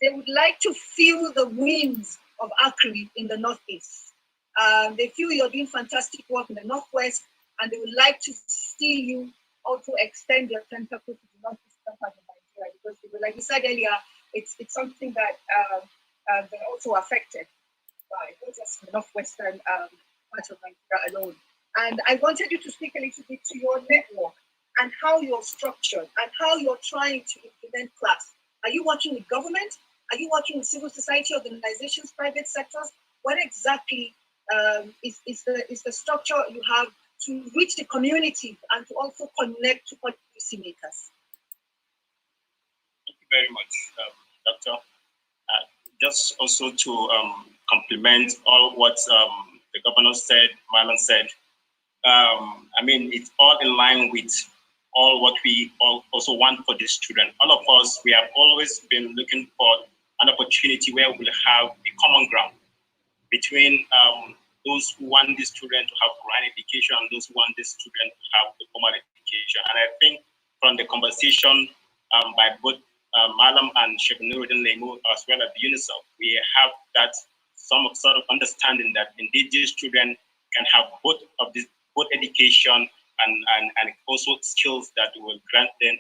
they would like to feel the winds of Akri in the Northeast. They feel you're doing fantastic work in the Northwest, and they would like to see you also extend your tentacles to the Northeastern part of Nigeria, because like you said earlier, it's something that they're also affected by, not just the Northwestern part of Nigeria alone. And I wanted you to speak a little bit to your network and how you're structured and how you're trying to implement class. Are you working with government? Are you working with civil society organizations, private sectors? What exactly is the structure you have to reach the community and to also connect to policymakers. Thank you very much, Doctor. Just also to complement all what the governor said, Marlon said. I mean, it's all in line with all what we all also want for these children. All of us, we have always been looking for an opportunity where we'll have a common ground between those who want these children to have grand education and those who want these children to have the formal education. And I think from the conversation by both Malam and Sheikh Nuruddin Lemu, as well as UNICEF, we have that some sort of understanding that indeed these children can have both of this, both education and also skills that will grant them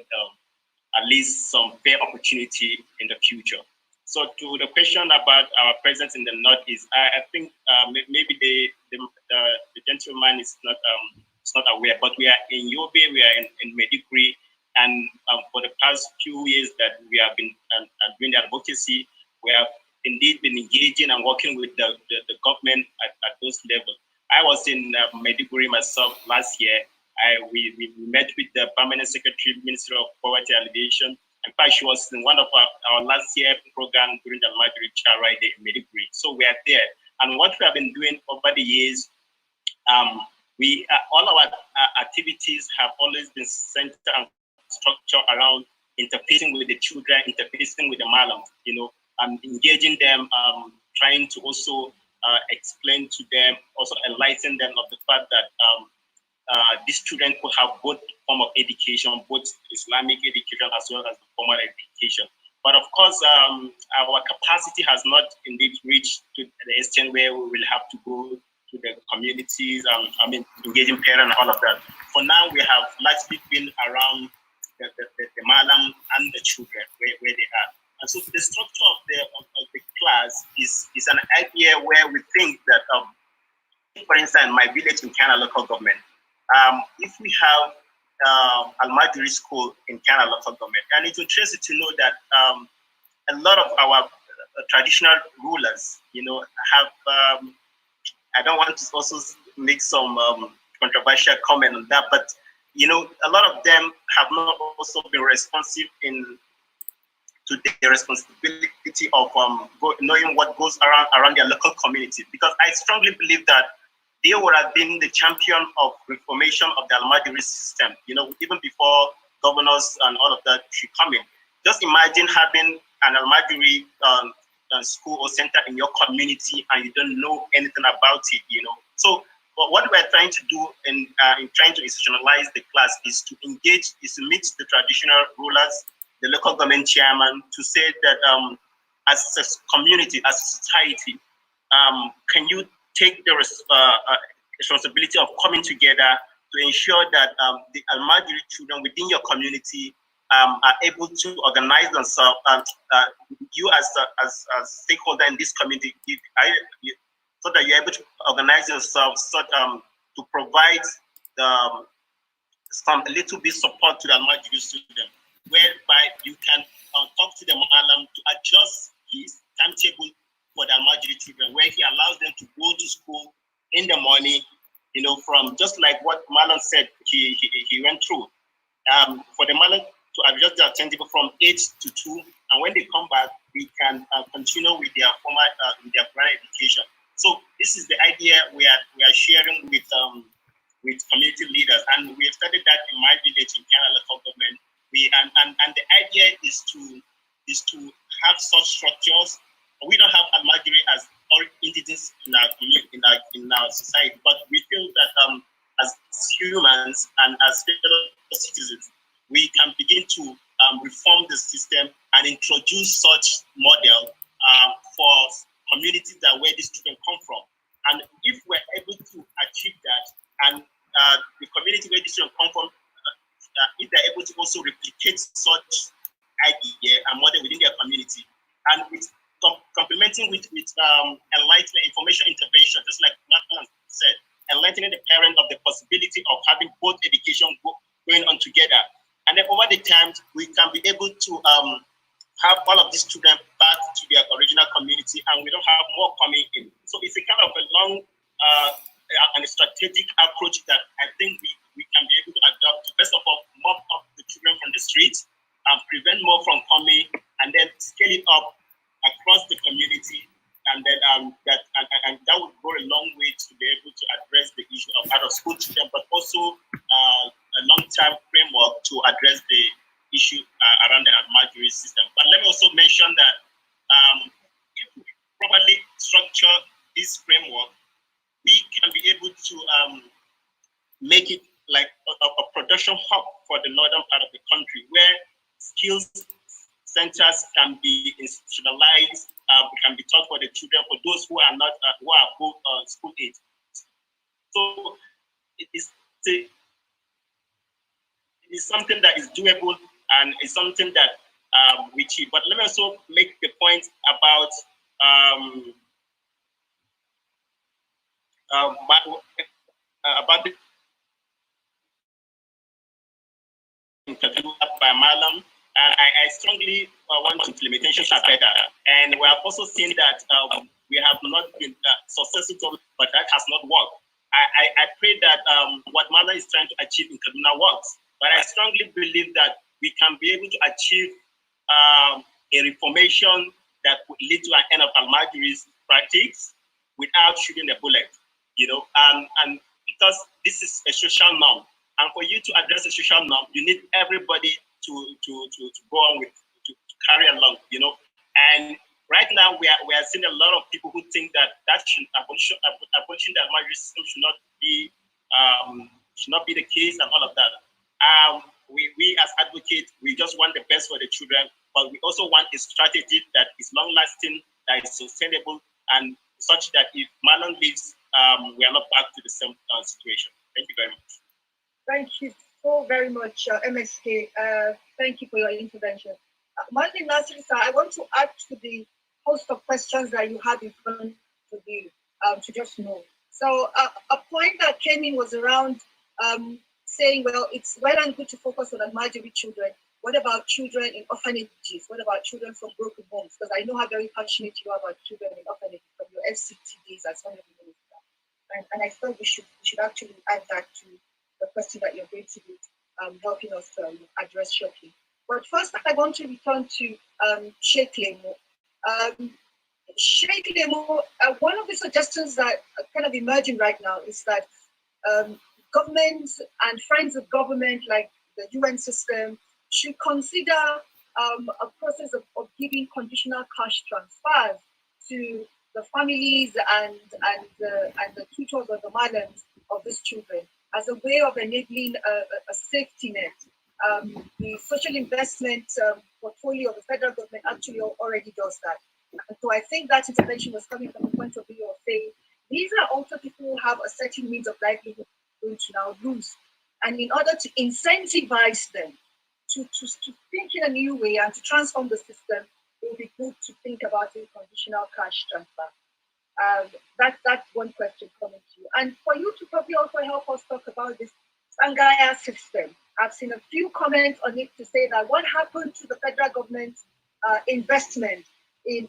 at least some fair opportunity in the future. So to the question about our presence in the Northeast, I think maybe the gentleman is not aware, but we are in Yobe, we are in Maiduguri, and for the past few years that we have been doing the advocacy, we have indeed been engaging and working with the government at those levels. I was in Maiduguri myself last year. We met with the Permanent Secretary, Minister of Poverty Alleviation. In fact, she was in one of our last year program during the Almajiri Child Rights in Maiduguri. So we are there. And what we have been doing over the years, all our activities have always been centered and structured around interfacing with the children, interfacing with the Malam, engaging them, trying to also explain to them, also enlighten them of the fact that these children could have both form of education, both Islamic education as well as the formal education. But of course, our capacity has not indeed reached to the extent where we will have to go to the communities, engaging parents and all of that. For now, we have largely been around the Malam and the children where they are. And so the structure of the class is an idea where we think that, for instance, my village in Kana local government, if we have Almajiri school in Kana local government, and it's interesting to know that a lot of our traditional rulers, have, I don't want to also make some controversial comment on that, but a lot of them have not also been responsive to the responsibility of knowing what goes around their local community. Because I strongly believe that they would have been the champion of reformation of the Almajiri system, even before governors and all of that should come in. Just imagine having an Almajiri school or center in your community and you don't know anything about it, So what we're trying to do in trying to institutionalize the class is to engage, is to meet the traditional rulers, the local government chairman, to say that as a community, as a society, can you take the responsibility of coming together to ensure that the Almajiri children within your community are able to organize themselves, you as a stakeholder in this community, so that you're able to organize yourselves to provide some little bit support to the Almajiri student, whereby you can talk to the Malam to adjust his timetable for the Almajiri children, where he allows them to go to school in the morning, from just like what Malam said he went through. For the Malam to adjust their timetable from 8 to 2, and when they come back, we can continue with their formal with their primary education. So this is the idea we are sharing with community leaders, and we have started that in my village in Kana local government. And the idea is to have such structures. We don't have Almajiri as all entities in our community, in our society, but we feel that as humans and as fellow citizens, we can begin to reform the system and introduce such model for communities that where these children come from. And if we're able to achieve that, and the community where these children come from, if they're able to also replicate such idea and model within their community, and with complementing with enlightenment, information intervention, just like Nathan said, enlightening the parent of the possibility of having both education going on together. And then over the time, we can be able to have all of these children back to their original community, and we don't have more coming in. So it's a kind of a long and a strategic approach that I think we can be able to adopt to, first of all, mop up the children prevent more from coming, and then scale it up across the community, and then that would go a long way to be able to address the issue of out-of-school children, but also a long-term framework to address the issue around the Almajiri system. But let me also mention that if we properly structure this framework, we can be able to make it like a production hub for the northern part of the country, where skills centers can be institutionalized, can be taught for the children, for those who are not who are above school age. So it is something that is doable, and it's something that we achieve. But let me also make the point about the by Malam, and I strongly want implementations are better. And we have also seen that we have not been successful, but that has not worked. I pray that what Malam is trying to achieve in Kaduna works, but I strongly believe that we can be able to achieve a reformation that would lead to an end of Almajiri's practice without shooting a bullet, and because this is a social norm. And for you to address a social norm, you need everybody to go on with, to carry along, And right now we are seeing a lot of people who think that abolishing the Almajiri system should not be the case and all of that. We as advocates, we just want the best for the children, but we also want a strategy that is long lasting, that is sustainable, and such that if Malam leaves, we are not back to the same situation. Thank you very much. Thank you so very much, MSK. Thank you for your intervention. Martin Nasir, I want to add to the host of questions that you had in front of you to just know. So a point that came in was around saying, well, it's well and good to focus on Almajiri children. What about children in orphanages? What about children from broken homes? Because I know how very passionate you are about children in orphanages from your FCT days as one of the ministers. And I thought we should actually add that to the question that you're going to be helping us address shortly. But first, I want to return to Sheikh Lemo. Sheikh Lemo, one of the suggestions that are kind of emerging right now is that governments and friends of government, like the UN system, should consider a process of giving conditional cash transfers to the families and the tutors or the malams of these children, as a way of enabling a safety net. The social investment portfolio of the federal government actually already does that. And so I think that intervention was coming from the point of view of saying, these are also people who have a certain means of livelihood going to now lose. And in order to incentivize them to think in a new way and to transform the system, it would be good to think about a conditional cash transfer. That's one question coming to you. And for you to probably also help us talk about this Sangaya system. I've seen a few comments on it to say that what happened to the federal government's investment in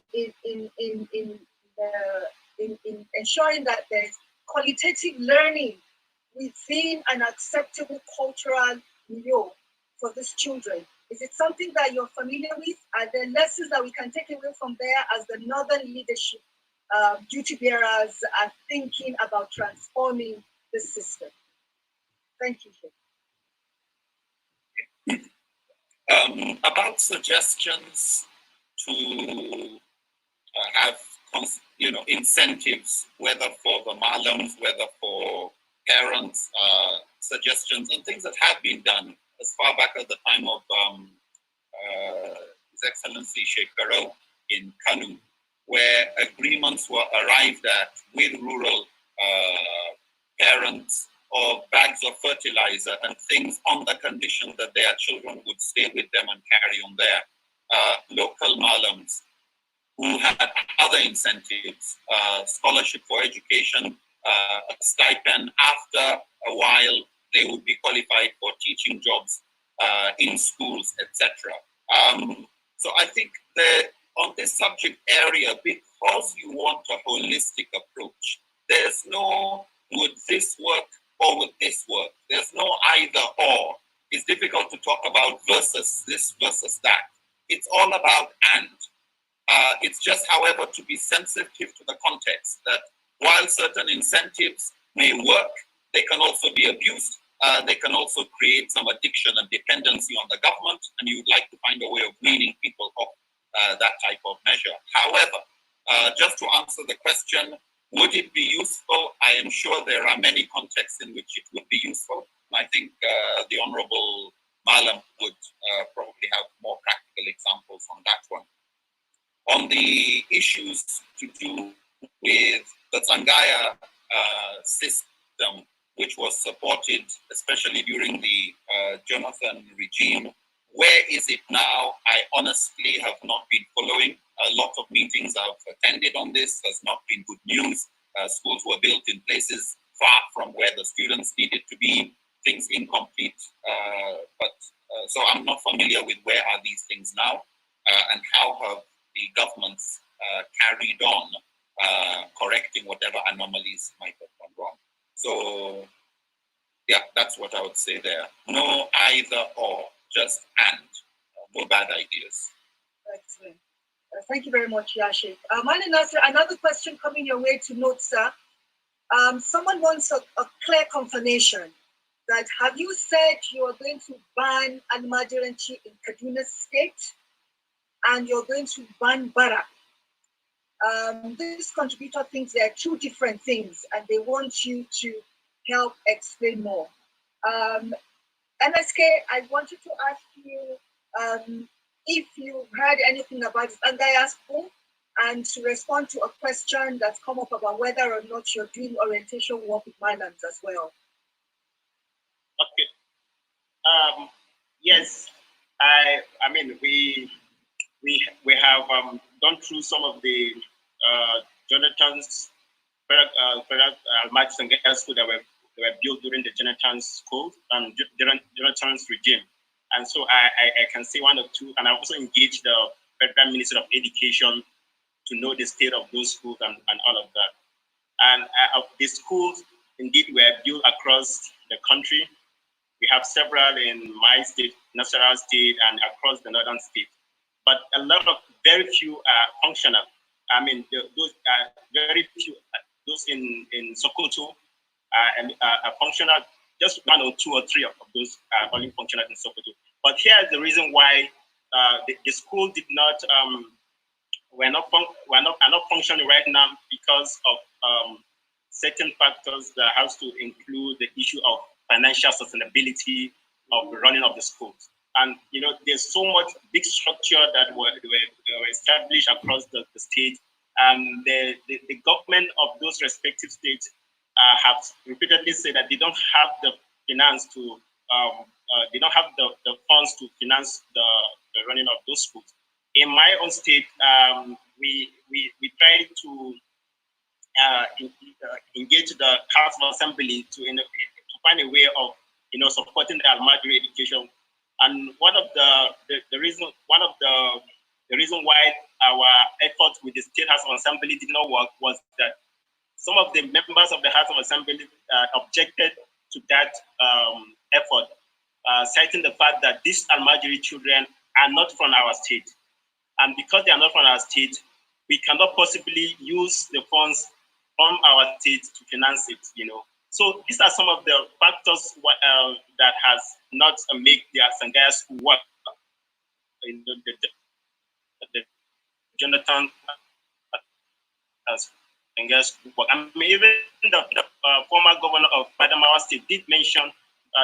ensuring that there's qualitative learning within an acceptable cultural milieu for these children. Is it something that you're familiar with? Are there lessons that we can take away from there as the Northern leadership duty bearers are thinking about transforming the system? Thank you. About suggestions to have incentives, whether for the malams, whether for parents, suggestions and things that have been done as far back as the time of His Excellency Sheikh Barrow in Kanu, where agreements were arrived at with rural parents of bags of fertilizer and things on the condition that their children would stay with them and carry on there. Local malams who had other incentives, scholarship for education, a stipend. After a while, they would be qualified for teaching jobs in schools, etc. So I think that on this subject area, because you want a holistic approach, there's no would this work or would this work? There's no either or. It's difficult to talk about versus this versus that. It's all about and. It's just, however, to be sensitive to the context that while certain incentives may work, they can also be abused. They can also create some addiction and dependency on the government, and you would like to find a way of weaning people off that type of measure. However, just to answer the question, would it be useful? I am sure there are many contexts in which it would be useful. I think the Honorable Malam would probably have more practical examples on that one. On the issues to do with the Sangaya system, which was supported, especially during the Jonathan regime, where is it now? I honestly have not been following. A lot of meetings I've attended on this has not been good news. Schools were built in places far from where the students needed to be, things incomplete. So I'm not familiar with where are these things now and how have the governments carried on correcting whatever anomalies might have gone wrong. So yeah, that's what I would say there. No either or, just and. No bad ideas. Excellent. Thank you very much, Yashik. Nasir, another question coming your way to note, sir. Someone wants a clear confirmation that have you said you are going to ban Almajiri in Kaduna State and you're going to ban Bara? This contributor thinks they are two different things and they want you to help explain more. MSK, I wanted to ask you if you heard anything about this Diaspora and to respond to a question that's come up about whether or not you're doing orientation work with Malams as well. Okay. Yes, I mean we have gone through some of the Jonathan's Almajiri school that were built during the Jonathan's school and Jonathan's regime. And so I can say one or two, and I also engaged the Federal Minister of Education to know the state of those schools and all of that. And the schools indeed were built across the country. We have several in my state, Nasir State, and across the northern state. But a lot of very few are functional. I mean, those very few, those in Sokoto are functional. Just one or two or three of those are only functional in Sokoto. But here is the reason why the school did not, are not functioning right now because of certain factors that has to include the issue of financial sustainability of the running of the schools. And you know, there's so much big structure that were established across the state. The government of those respective states have repeatedly said that they don't have the finance to, they don't have the funds to finance the running of those schools. In my own state, we tried to engage the House of Assembly to find a way of supporting the Almajiri education. And one of the reason why our effort with the State House of Assembly did not work was that some of the members of the House of Assembly objected to that effort, citing the fact that these Almajiri children are not from our state. And because they are not from our state, we cannot possibly use the funds from our state to finance it, So these are some of the factors that has not made the Sangaya school work. The Jonathan Sangaya school work. I mean, even the former governor of Adamawa State did mention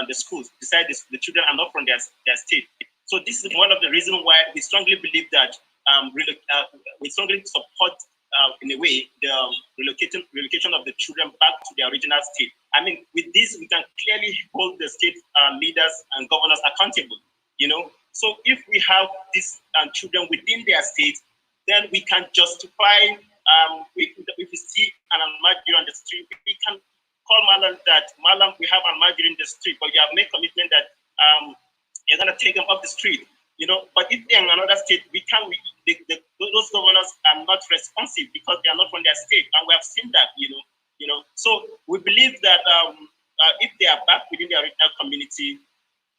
the schools. Besides, the children are not from their state. So this is one of the reasons why we strongly believe that we strongly support, in a way, the relocation of the children back to their original state. I mean, with this, we can clearly hold the state leaders and governors accountable, So if we have these children within their state, then we can justify, if we see an Almajiri on the street, we can call Malam that, Malam, we have Almajiri in the street, but you have made commitment that you're going to take them off the street, But if they're in another state, those governors are not responsive because they are not from their state, and we have seen that, So we believe that if they are back within their original community,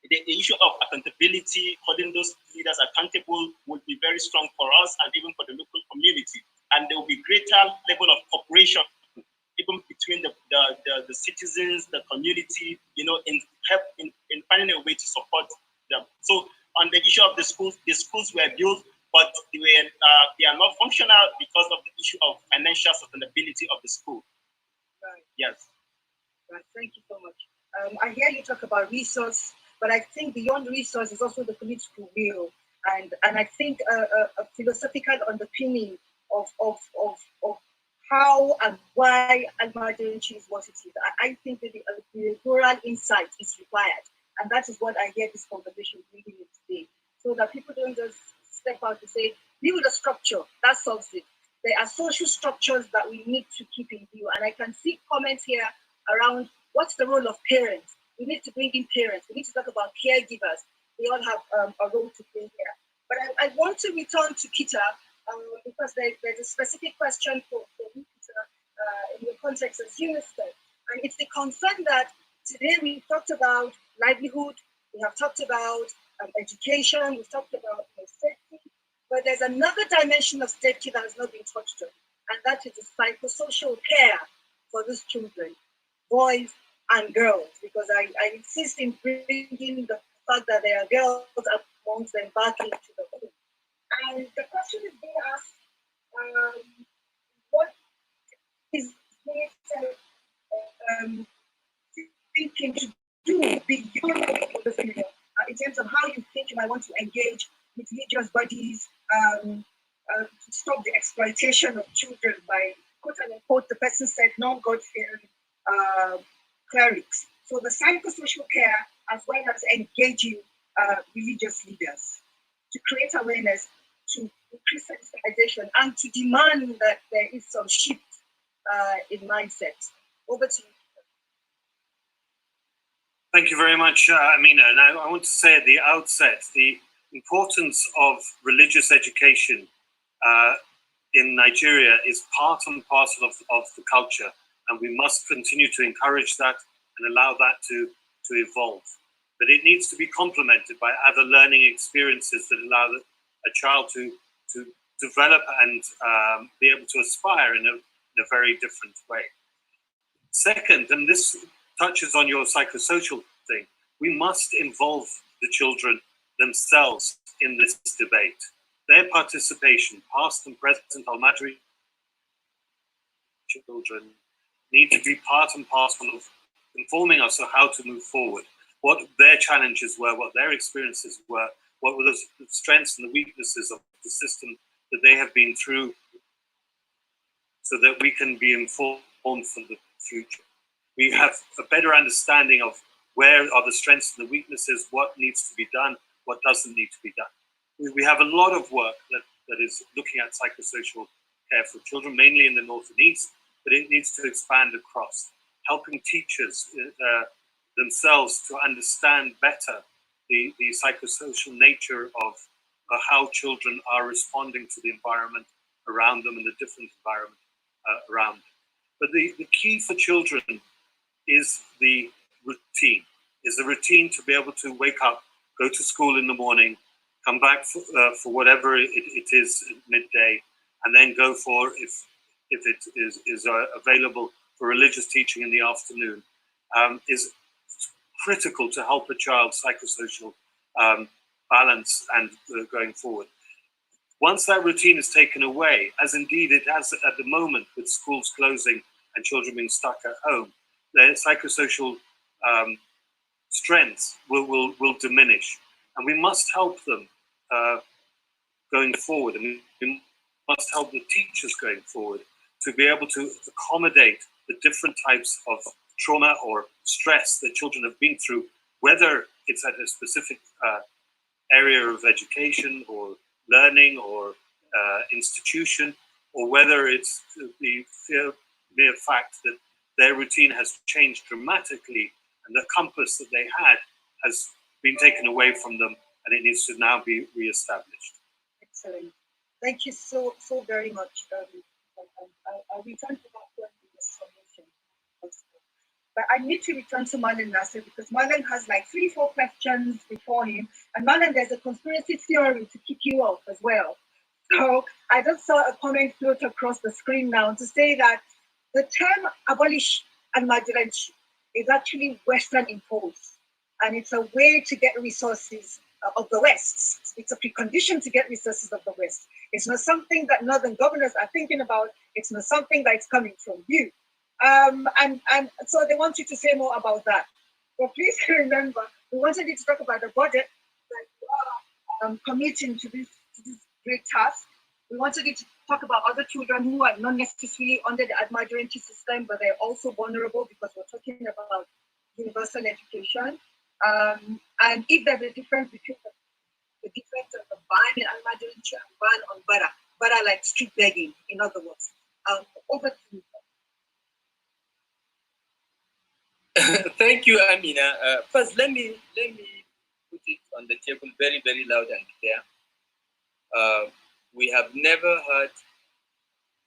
the issue of accountability, holding those leaders accountable would be very strong for us and even for the local community. And there will be greater level of cooperation even between the citizens, the community, in finding a way to support them. So on the issue of the schools were built, but they are not functional because of the issue of financial sustainability of the school. Right. Yes. Right. Thank you so much. I hear you talk about resource, but I think beyond resource is also the political will, and I think a philosophical underpinning of how and why Almajiri is what it is. I think that the rural insight is required, and that is what I hear this conversation bringing in today, so that people don't just step out to say, build a structure that solves it. There are social structures that we need to keep in view, and I can see comments here around what's the role of parents. We need to bring in parents. We need to talk about caregivers. They all have a role to play here. But I want to return to Peter because there's a specific question for you, Peter, in the context of UNICEF. And it's the concern that today we've talked about livelihood, we have talked about education, we've talked about safety, but there's another dimension of safety that has not been touched on, and that is the psychosocial care for these children, boys and girls, because I insist in bringing the fact that there are girls amongst them back into the room. And the question is being asked, what is thinking to do beyond the film, in terms of how you think you might want to engage with religious bodies to stop the exploitation of children by, quote unquote, the person said, non-God-fearing clerics. So the psychosocial care, as well as engaging religious leaders to create awareness, to increase sensitization, and to demand that there is some shift in mindset. Over to you. Thank you very much, Amina. And I want to say at the outset, the importance of religious education in Nigeria is part and parcel of the culture, and we must continue to encourage that and allow that to evolve. But it needs to be complemented by other learning experiences that allow a child to develop and be able to aspire in a very different way. Second, and this touches on your psychosocial thing, we must involve the children themselves in this debate. Their participation, past and present Almajiri children, need to be part and parcel of informing us of how to move forward, what their challenges were, what their experiences were, what were the strengths and the weaknesses of the system that they have been through, so that we can be informed for the future. We have a better understanding of where are the strengths and the weaknesses, what needs to be done, what doesn't need to be done. We have a lot of work that is looking at psychosocial care for children, mainly in the north and east, but it needs to expand across, helping teachers themselves to understand better the psychosocial nature of how children are responding to the environment around them and the different environment around them. But the key for children is the routine to be able to wake up, go to school in the morning, come back for whatever it is at midday, and then go for, if it is available, for religious teaching in the afternoon, is critical to help a child's psychosocial balance and going forward. Once that routine is taken away, as indeed it has at the moment with schools closing and children being stuck at home, their psychosocial strengths will diminish. And we must help them going forward. And we must help the teachers going forward to be able to accommodate the different types of trauma or stress that children have been through, whether it's at a specific area of education or learning or institution, or whether it's the mere fact that their routine has changed dramatically and the compass that they had has been taken away from them, and it needs to now be reestablished. Excellent. Thank you so very much. I'll return to that point in this submission. But I need to return to Marlon Nasir because Marlon has like 3-4 questions before him. And Marlon, there's a conspiracy theory to kick you off as well. So I just saw a comment float across the screen now to say that the term abolish Almajiri is actually Western imposed. And it's a way to get resources of the West. It's a precondition to get resources of the West. It's not something that Northern governors are thinking about. It's not something that is coming from you. And so they want you to say more about that. But please remember, we wanted you to talk about the budget that you are committing to this great task. We wanted you to talk about other children who are not necessarily under the Almajiri system, but they're also vulnerable because we're talking about universal education. And if there's a difference between the difference of the ban in Almajiri and ban on bara like street begging, in other words. Over to you. Thank you, Amina. First, let me put it on the table very, very loud and clear. We have never had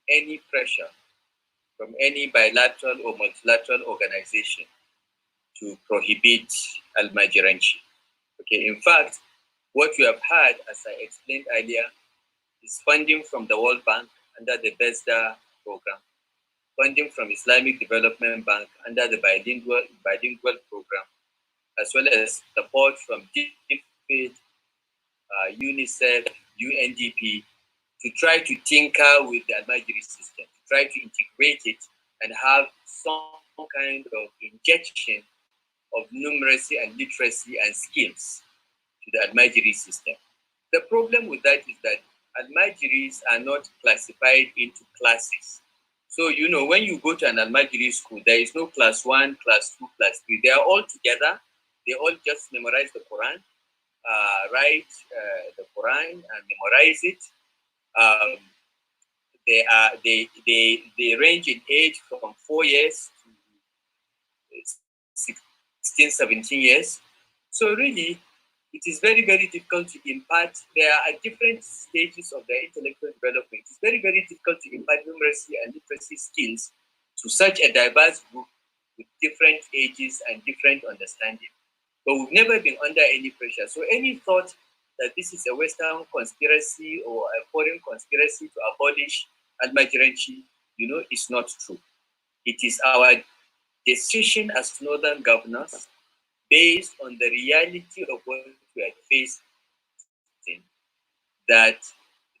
any pressure from any bilateral or multilateral organization to prohibit Almajiranchi. Okay, in fact, what we have had, as I explained earlier, is funding from the World Bank under the BESDA program, funding from Islamic Development Bank under the bilingual program, as well as support from DFID, UNICEF, UNDP, to try to tinker with the Almajiri system, to try to integrate it and have some kind of injection of numeracy and literacy and skills to the Almajiri system. The problem with that is that Almajiris are not classified into classes. So, you know, when you go to an Almajiri school, there is no class 1, class 2, class 3. They are all together. They all just memorize the Quran, write the Quran and memorize it. They range in age from 4 years to 16, 17 years. So really, it is very, very difficult to impart. They are at different stages of their intellectual development. It's very, very difficult to impart numeracy and literacy skills to such a diverse group with different ages and different understanding. But we've never been under any pressure. So any thought that this is a Western conspiracy or a foreign conspiracy to abolish Almajiranchi, you know, is not true. It is our decision as Northern governors based on the reality of what we are facing, that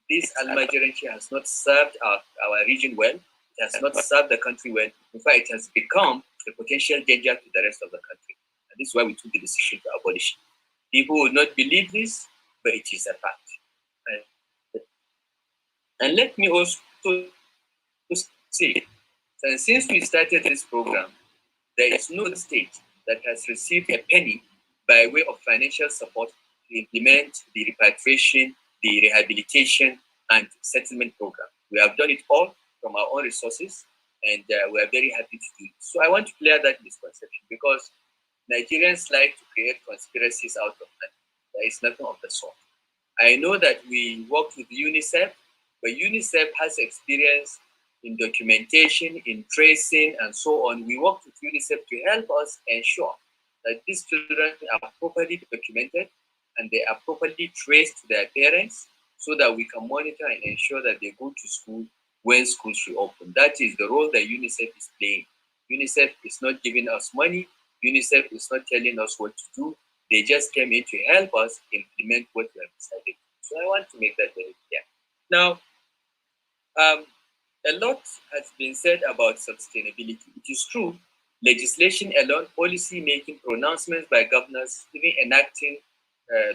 this Almajiranchi has not served our region well, it has not served the country well. In fact, it has become a potential danger to the rest of the country. And this is why we took the decision to abolish it. People will not believe this, but it is a fact. And let me also say that since we started this program, there is no state that has received a penny by way of financial support to implement the repatriation, the rehabilitation, and settlement program. We have done it all from our own resources, and we are very happy to do it. So I want to clear that misconception, because Nigerians like to create conspiracies out of that. There is nothing of the sort. I know that we worked with UNICEF, but UNICEF has experience in documentation, in tracing, and so on. We worked with UNICEF to help us ensure that these children are properly documented and they are properly traced to their parents, so that we can monitor and ensure that they go to school when schools reopen. That is the role that UNICEF is playing. UNICEF is not giving us money. UNICEF is not telling us what to do. They just came in to help us implement what we have decided. So I want to make that very clear. Now, a lot has been said about sustainability. It is true, legislation alone, policy making, pronouncements by governors, even enacting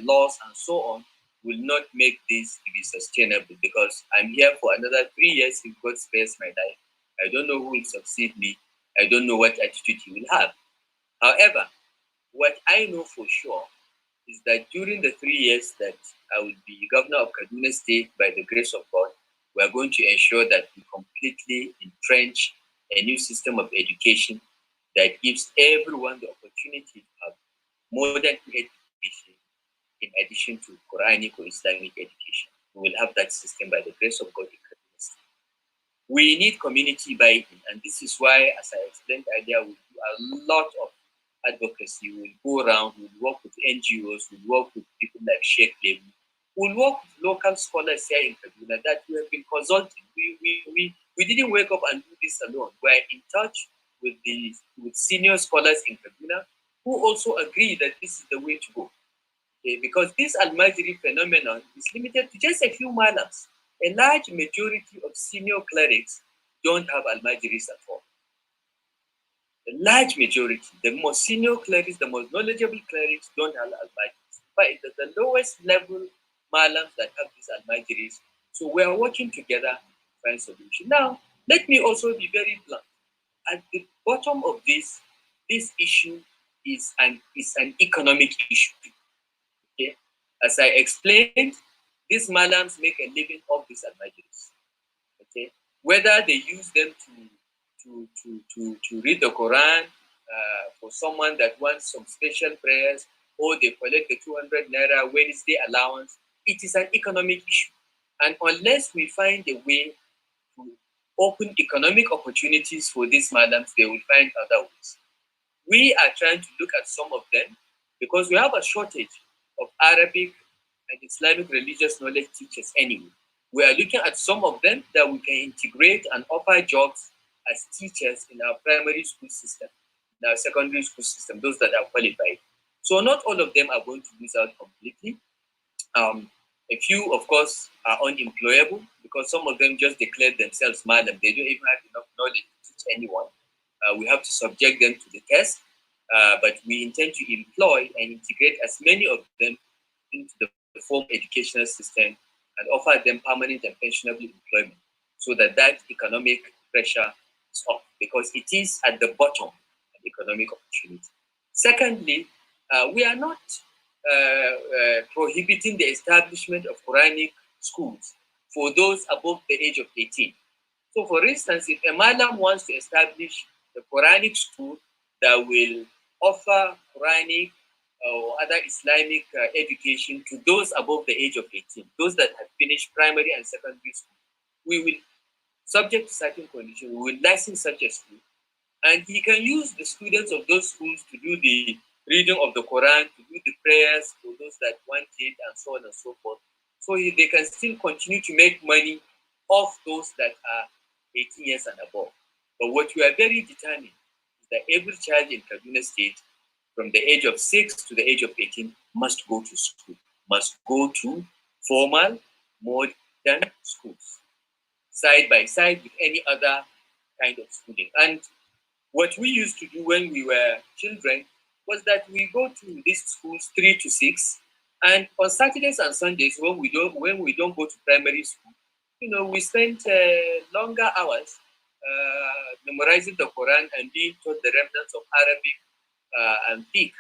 laws and so on, will not make this to be sustainable, because I'm here for another 3 years if God spares my life. I don't know who will succeed me. I don't know what attitude he will have. However, what I know for sure is that during the 3 years that I will be governor of Kaduna State, by the grace of God, we are going to ensure that we completely entrench a new system of education that gives everyone the opportunity to have modern education in addition to Quranic or Islamic education. We will have that system by the grace of God in Kaduna State. We need community buy-in, and this is why, as I explained earlier, we do a lot of advocacy. We'll go around, we'll work with NGOs, we'll work with people like Sheikh Lebu, we'll work with local scholars here in Kaduna that we have been consulting. We didn't wake up and do this alone. We're in touch with senior scholars in Kaduna who also agree that this is the way to go. Okay? Because this Almajiri phenomenon is limited to just a few malams. A large majority of senior clerics don't have Almajiris at all. A large majority, the most senior clerics, the most knowledgeable clerics don't have Almajiris. But it's the lowest level malams that have these Almajiris. So we are working together to find solution. Now, let me also be very blunt. At the bottom of this issue is an economic issue. Okay? As I explained, these malams make a living off these Almajiris. Okay? Whether they use them to read the Quran for someone that wants some special prayers, or they collect the 200 naira Wednesday allowance, it is an economic issue. And unless we find a way to open economic opportunities for these madams, they will find other ways. We are trying to look at some of them because we have a shortage of Arabic and Islamic religious knowledge teachers anyway. We are looking at some of them that we can integrate and offer jobs as teachers in our primary school system, in our secondary school system, those that are qualified. So not all of them are going to lose out completely. A few, of course, are unemployable because some of them just declared themselves madam. They don't even have enough knowledge to teach anyone. We have to subject them to the test, but we intend to employ and integrate as many of them into the formal educational system and offer them permanent and pensionable employment so that economic pressure is off, because it is at the bottom an economic opportunity. Secondly, we are not prohibiting the establishment of Quranic schools for those above the age of 18. So for instance, if a Malam wants to establish a Quranic school that will offer Quranic or other Islamic education to those above the age of 18, those that have finished primary and secondary school, we will, subject to certain conditions, we will license such a school. And he can use the students of those schools to do the reading of the Quran, to do the prayers for those that want it, and so on and so forth. So they can still continue to make money off those that are 18 years and above. But what we are very determined is that every child in Kaduna State, from the age of 6 to the age of 18, must go to school, must go to formal, modern schools, side by side with any other kind of schooling. And what we used to do when we were children was that we go to these schools 3 to 6, and on Saturdays and Sundays when we don't go to primary school, we spent longer hours memorizing the Quran and being taught the remnants of Arabic and fiqh.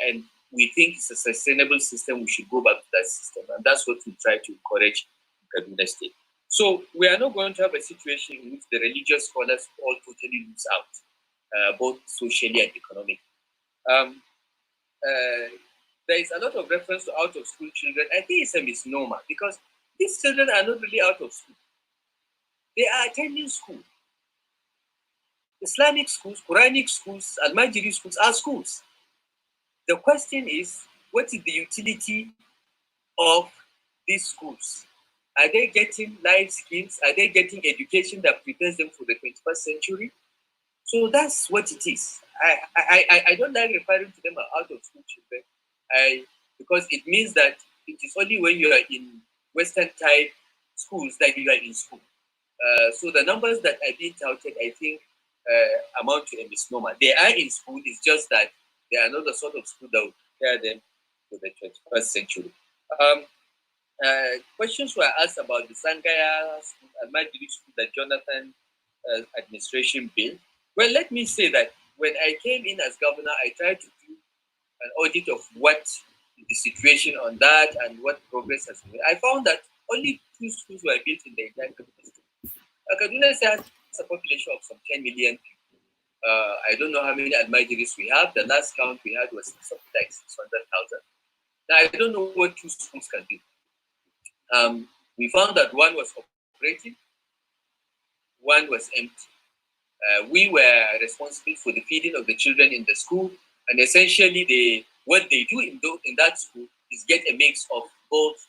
And we think it's a sustainable system. We should go back to that system, and that's what we try to encourage in Kaduna State. So we are not going to have a situation in which the religious scholars all totally lose out, both socially and economically. There is a lot of reference to out-of-school children. I think it's a misnomer because these children are not really out of school. They are attending school. Islamic schools, Quranic schools, Almajiri schools are schools. The question is, what is the utility of these schools? Are they getting life skills? Are they getting education that prepares them for the 21st century? So that's what it is. I don't like referring to them as out-of-school children, because it means that it is only when you are in Western type schools that you are in school. So the numbers that are being touted, I think, amount to a misnomer. They are in school, it's just that they are not the sort of school that will prepare them for the 21st century. Questions were asked about the Sangaya school, Almajiri school that Jonathan administration built. Well, let me say that when I came in as governor, I tried to do an audit of what the situation on that and what progress has been. I found that only 2 schools were built in the entire Kaduna State. Kaduna has a population of some 10 million people. I don't know how many Almajiris we have. The last count we had was something like 600,000. Now, I don't know what 2 schools can do. We found that one was operating, one was empty. We were responsible for the feeding of the children in the school, and essentially what they do in that school is get a mix of both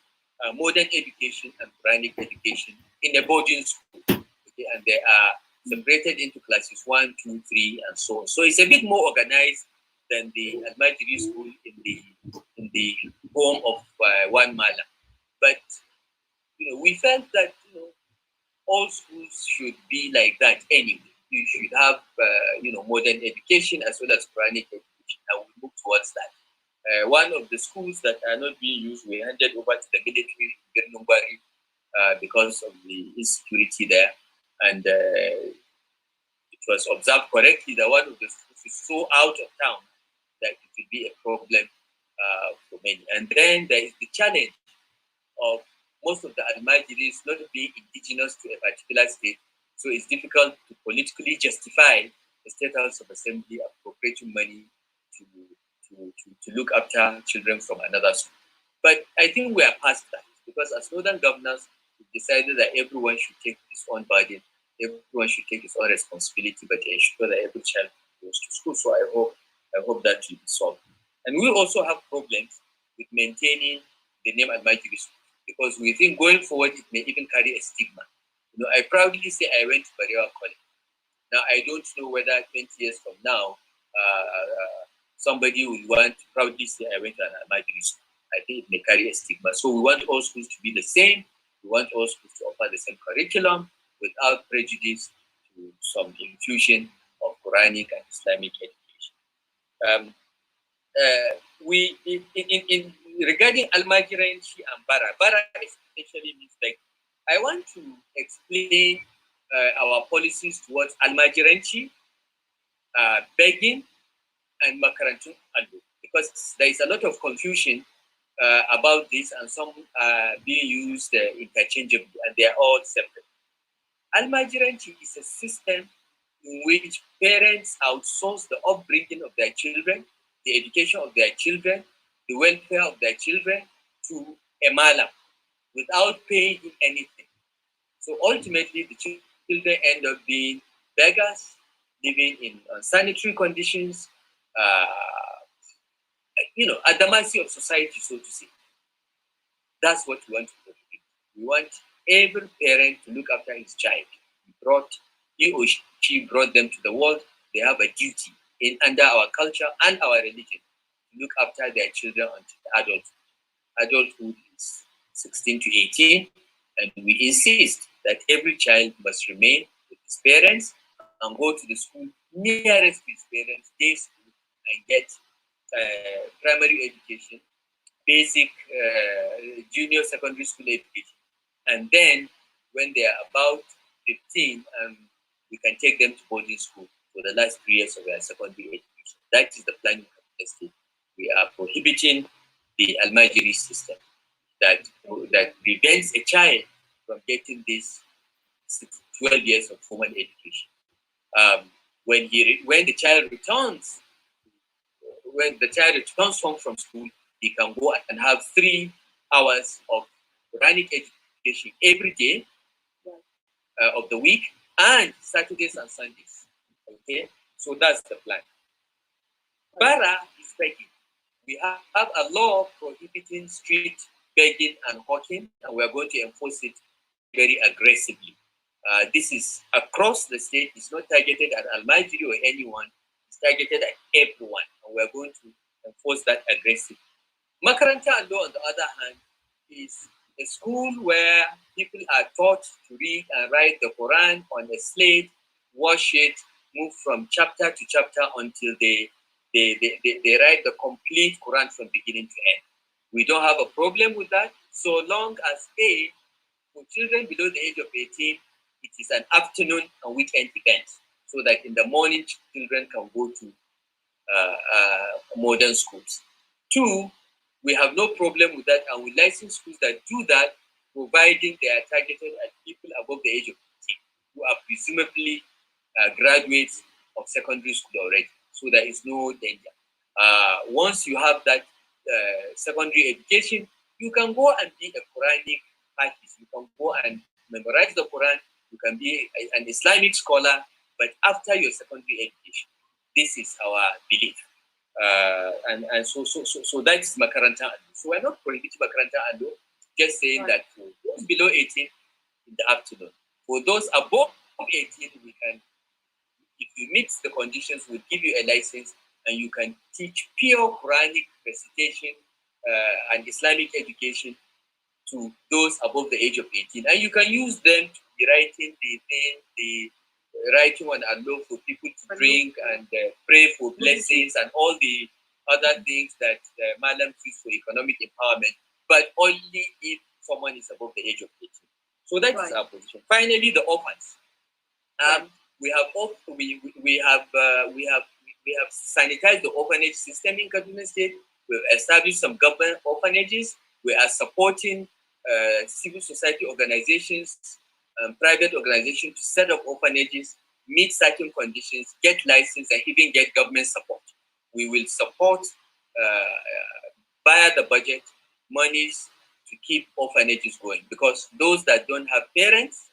modern education and Quranic education in a boarding school. Okay? And they are separated into classes 1, 2, 3, and so on. So it's a bit more organized than the Almajiri school in the home of one Mala. But we felt that all schools should be like that anyway. You should have modern education as well as Quranic education, and we move towards that. One of the schools that are not being used, we handed over to the military in because of the insecurity there, and it was observed correctly that one of the schools is so out of town that it will be a problem for many. And then there is the challenge of most of the Almajiris not being indigenous to a particular state, so it's difficult to politically justify the State House of Assembly appropriating money to look after children from another school. But I think we are past that, because as Northern governors, we decided that everyone should take his own burden, everyone should take his own responsibility, but ensure that every child goes to school. So I hope that will be solved. And we also have problems with maintaining the name Almajiri School, because we think going forward it may even carry a stigma. I proudly say I went to Arewa College. Now I don't know whether 20 years from now somebody will want to proudly say I went to an Almajiri school. I think it may carry a stigma. So we want all schools to be the same. We want all schools to offer the same curriculum without prejudice to some infusion of Quranic and Islamic education. Regarding Almajiranci and Bara essentially means like, I want to explain our policies towards Almajiranci, begging, and Makarantun Allo, because there is a lot of confusion about this, and some are being used interchangeably, and they are all separate. Almajiranci is a system in which parents outsource the upbringing of their children, the education of their children, the welfare of their children to a malam without paying him anything. So ultimately, the children end up being beggars, living in unsanitary conditions, at the mercy of society, so to say. That's what we want to prohibit. We want every parent to look after his child. He or she brought them to the world. They have a duty under our culture and our religion to look after their children until adulthood. Adulthood is 16 to 18, and we insist that every child must remain with his parents and go to the school nearest to his parents, day school, and get primary education, basic junior secondary school education. And then when they are about 15, we can take them to boarding school for the last 3 years of their secondary education. That is the plan of the state. We are prohibiting the Almajiri system that prevents a child from getting this 12 years of formal education. When the child returns home from school, he can go and have 3 hours of Quranic education every day of the week, and Saturdays and Sundays. Okay, so that's the plan. Bara is begging. We have a law prohibiting street begging and hawking, and we are going to enforce it very aggressively. This is across the state. It's not targeted at Almajiri or anyone. It's targeted at everyone, and we are going to enforce that aggressively. Makaranta Allo, on the other hand, is a school where people are taught to read and write the Quran on a slate, wash it, move from chapter to chapter until they write the complete Quran from beginning to end. We don't have a problem with that, so long as for children below the age of 18, it is an afternoon and weekend event, so that in the morning children can go to modern schools. 2, we have no problem with that, and we license schools that do that, providing they are targeted at people above the age of 18 who are presumably graduates of secondary school already. So there is no danger. Once you have that secondary education, you can go and be a Quranic artist. You can go and memorize the Quran. You can be an Islamic scholar but after your secondary education. This is our belief. So that's Makaranta Ando. So we're not prohibiting Makaranta Ando, just saying that for those below 18 in the afternoon. For those above 18, we can, if you meet the conditions, we'll give you a license and you can teach pure Quranic recitation and Islamic education to those above the age of 18. And you can use them to be writing the writing on Allah for people to drink and pray for blessings and all the other things that Madam use for economic empowerment, but only if someone is above the age of 18. So that is our position. Finally, the orphans. We have sanitized the orphanage system in Kaduna State. We've established some government orphanages. We are supporting civil society organizations, private organizations to set up orphanages, meet certain conditions, get licensed, and even get government support. We will support via the budget monies to keep orphanages going, because those that don't have parents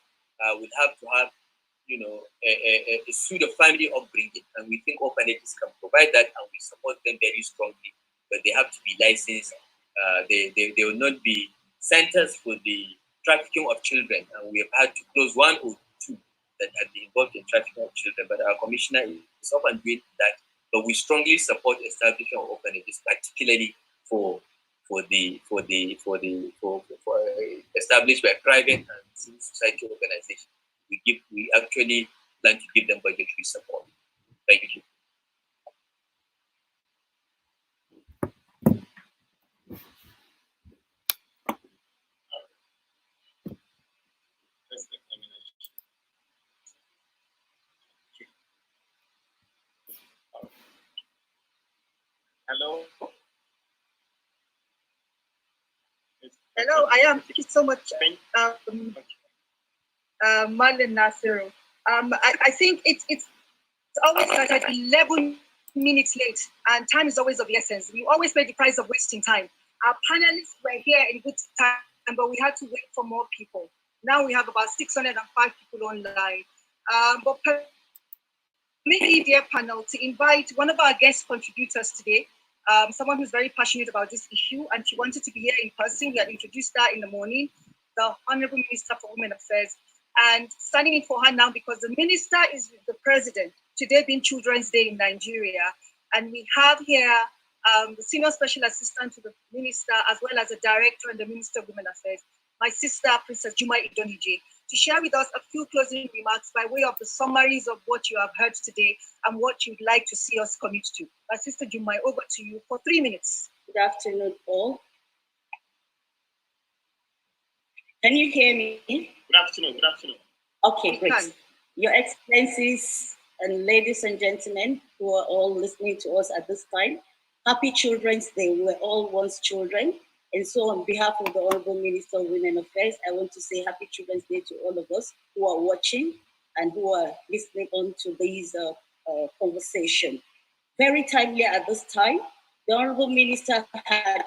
would have to have, a suit of family upbringing, and we think orphanages can provide that, and we support them very strongly. But they have to be licensed. They will not be centers for the trafficking of children, and we have had to close 1 or 2 that have been involved in trafficking of children. But our commissioner is often doing that. But we strongly support establishment of orphanages, particularly for established by private and civil society organizations. We actually plan to give them budgetary support. Thank you. Hello. Hello, I am. Thank you so much, Marlon Nasir. I think it's always like at 11 minutes late, and time is always of the essence. We always pay the price of wasting time. Our panelists were here in good time, but we had to wait for more people. Now we have about 605 people online. But maybe, dear panel, to invite one of our guest contributors today, someone who's very passionate about this issue, and she wanted to be here in person. We had introduced her in the morning, the Honorable Minister for Women Affairs, and standing in for her now because the minister is with the president, today being Children's Day in Nigeria. And we have here the Senior Special Assistant to the Minister, as well as the Director and the Minister of Women Affairs, my sister, Princess Juma Idonije, to share with us a few closing remarks by way of the summaries of what you have heard today and what you'd like to see us commit to. My sister Juma, over to you for 3 minutes. Good afternoon, all. Can you hear me? Good afternoon. Good afternoon. Okay, great. Your Excellencies and ladies and gentlemen who are all listening to us at this time, happy Children's Day. We were all once children. And so on behalf of the Honorable Minister of Women Affairs, I want to say happy Children's Day to all of us who are watching and who are listening on to these conversation. Very timely at this time. The Honorable Minister had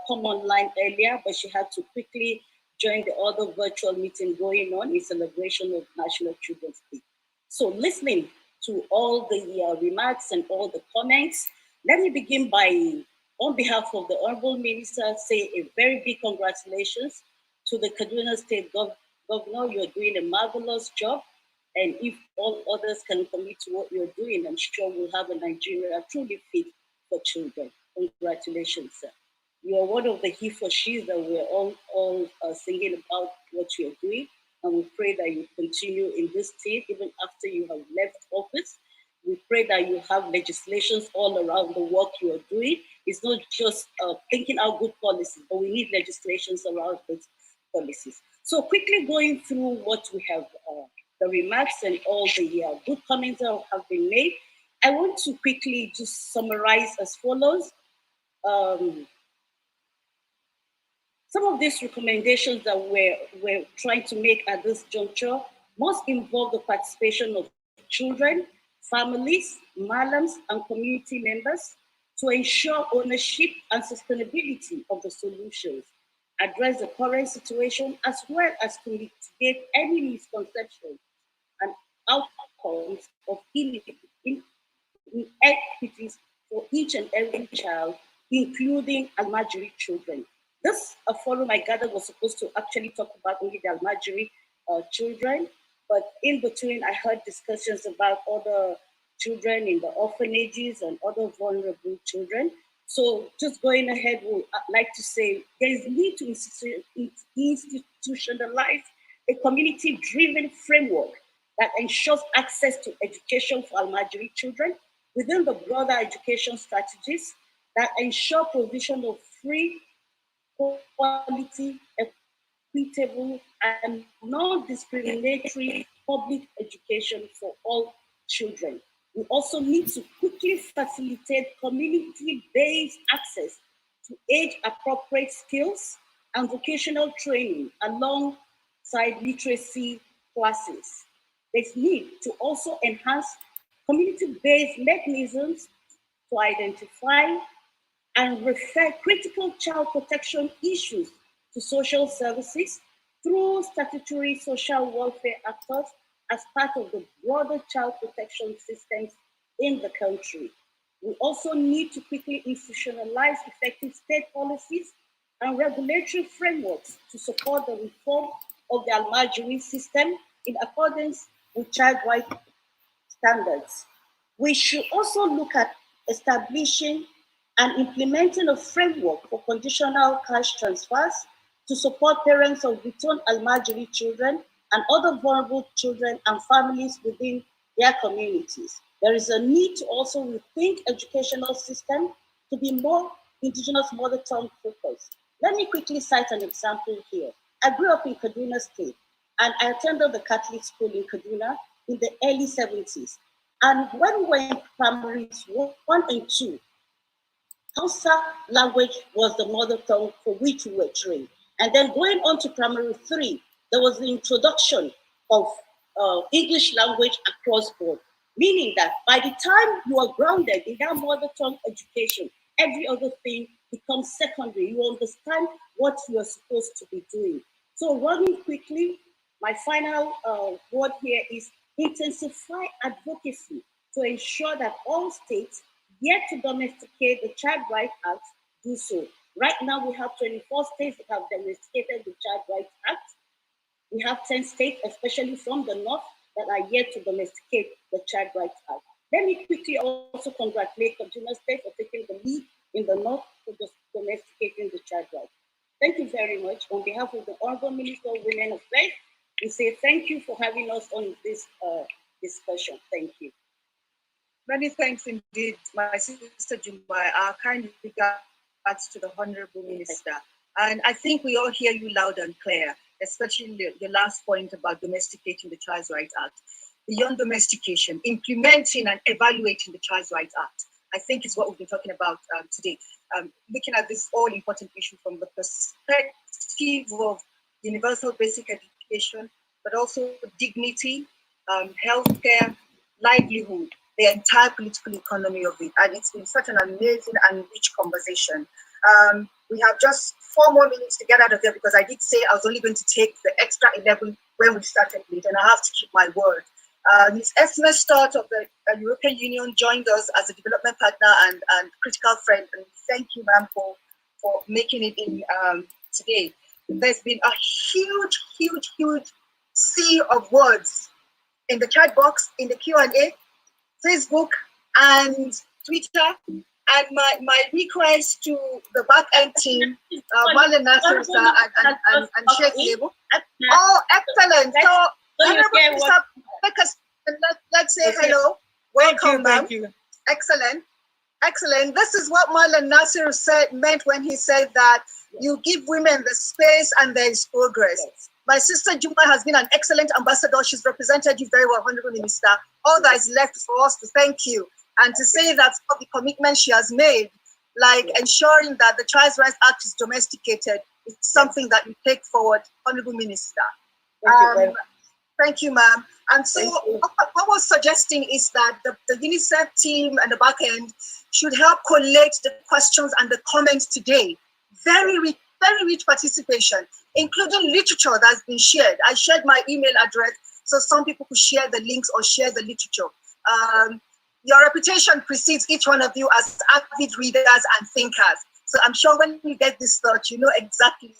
come online earlier, but she had to quickly join the other virtual meeting going on in celebration of National Children's Day. So listening to all the remarks and all the comments, let me begin by, on behalf of the Honorable Minister, say a very big congratulations to the Kaduna State Governor. You're doing a marvelous job. And if all others can commit to what you're doing, I'm sure we'll have a Nigeria truly fit for children. Congratulations, sir. You are one of the he for she's that we're all singing about what you're doing. And we pray that you continue in this state even after you have left office. We pray that you have legislations all around the work you are doing. It's not just thinking out good policies, but we need legislations around those policies. So quickly going through what we have, the remarks and all the good comments that have been made, I want to quickly just summarize as follows. Some of these recommendations that we're trying to make at this juncture must involve the participation of children, families, malams, and community members to ensure ownership and sustainability of the solutions, address the current situation, as well as to mitigate any misconceptions and outcomes of inequities for each and every child, including Almajiri children. This forum, I gather, was supposed to actually talk about only the Almajiri children, but in between, I heard discussions about other children in the orphanages and other vulnerable children. So just going ahead, would like to say there is need to institutionalize a community-driven framework that ensures access to education for Almajiri children within the broader education strategies that ensure provision of free, quality, equitable, and non-discriminatory public education for all children. We also need to quickly facilitate community-based access to age-appropriate skills and vocational training alongside literacy classes. There's need to also enhance community-based mechanisms to identify and refer critical child protection issues to social services through statutory social welfare actors as part of the broader child protection systems in the country. We also need to quickly institutionalize effective state policies and regulatory frameworks to support the reform of the Almajiri system in accordance with child rights standards. We should also look at establishing and implementing a framework for conditional cash transfers to support parents of returned Almajiri children and other vulnerable children and families within their communities. There is a need to also rethink educational system to be more indigenous mother tongue focused. Let me quickly cite an example here. I grew up in Kaduna State, and I attended the Catholic school in Kaduna in the early 70s. And when we were in primaries 1 and 2, Hausa language was the mother tongue for which we were trained. And then going on to primary 3, there was the introduction of English language across board, meaning that by the time you are grounded in that mother tongue education, every other thing becomes secondary. You understand what you are supposed to be doing. So running quickly, my final word here is intensify advocacy to ensure that all states yet to domesticate the Child Rights Act do so. Right now, we have 24 states that have domesticated the Child Rights Act. We have 10 states, especially from the north, that are yet to domesticate the Child Rights Act. Let me quickly also congratulate Kaduna State for taking the lead in the north for domesticating the Child Rights. Thank you very much. On behalf of the Honorable Minister of Women Affairs, we say thank you for having us on this discussion. Thank you. Many thanks indeed, my sister Jumai. Our kind regards to the Honorable Minister. And I think we all hear you loud and clear, especially the last point about domesticating the Child Rights Act. Beyond domestication, implementing and evaluating the Child Rights Act, I think is what we've been talking about today. Looking at this all-important issue from the perspective of universal basic education, but also dignity, healthcare, livelihood, the entire political economy of it. And it's been such an amazing and rich conversation. We have just 4 more minutes to get out of there because I did say I was only going to take the extra 11 when we started late, and I have to keep my word. His estimate start of the European Union joined us as a development partner and critical friend. And thank you, ma'am, for making it in today. There's been a huge, huge, huge sea of words in the chat box, in the Q&A, Facebook, and Twitter. And my request to the back end team, Marlon Nasir and Sheikh Lebo. Oh, excellent. So, let's say hello. Welcome, ma'am. Excellent. Excellent. This is what Marlon Nasir meant when he said that you give women the space and there is progress. Yes. My sister Juma has been an excellent ambassador. She's represented you very well, Honorable Minister. All that is left for us to thank you and to say that some of the commitments she has made, like ensuring that the Child Rights Act is domesticated, is something that we take forward, Honorable Minister. Thank you, ma'am. And so what we're suggesting is that the UNICEF team and the back end should help collate the questions and the comments today. Very rich participation, including literature that's been shared. I shared my email address so some people could share the links or share the literature. Your reputation precedes each one of you as avid readers and thinkers. So I'm sure when you get this thought, you know exactly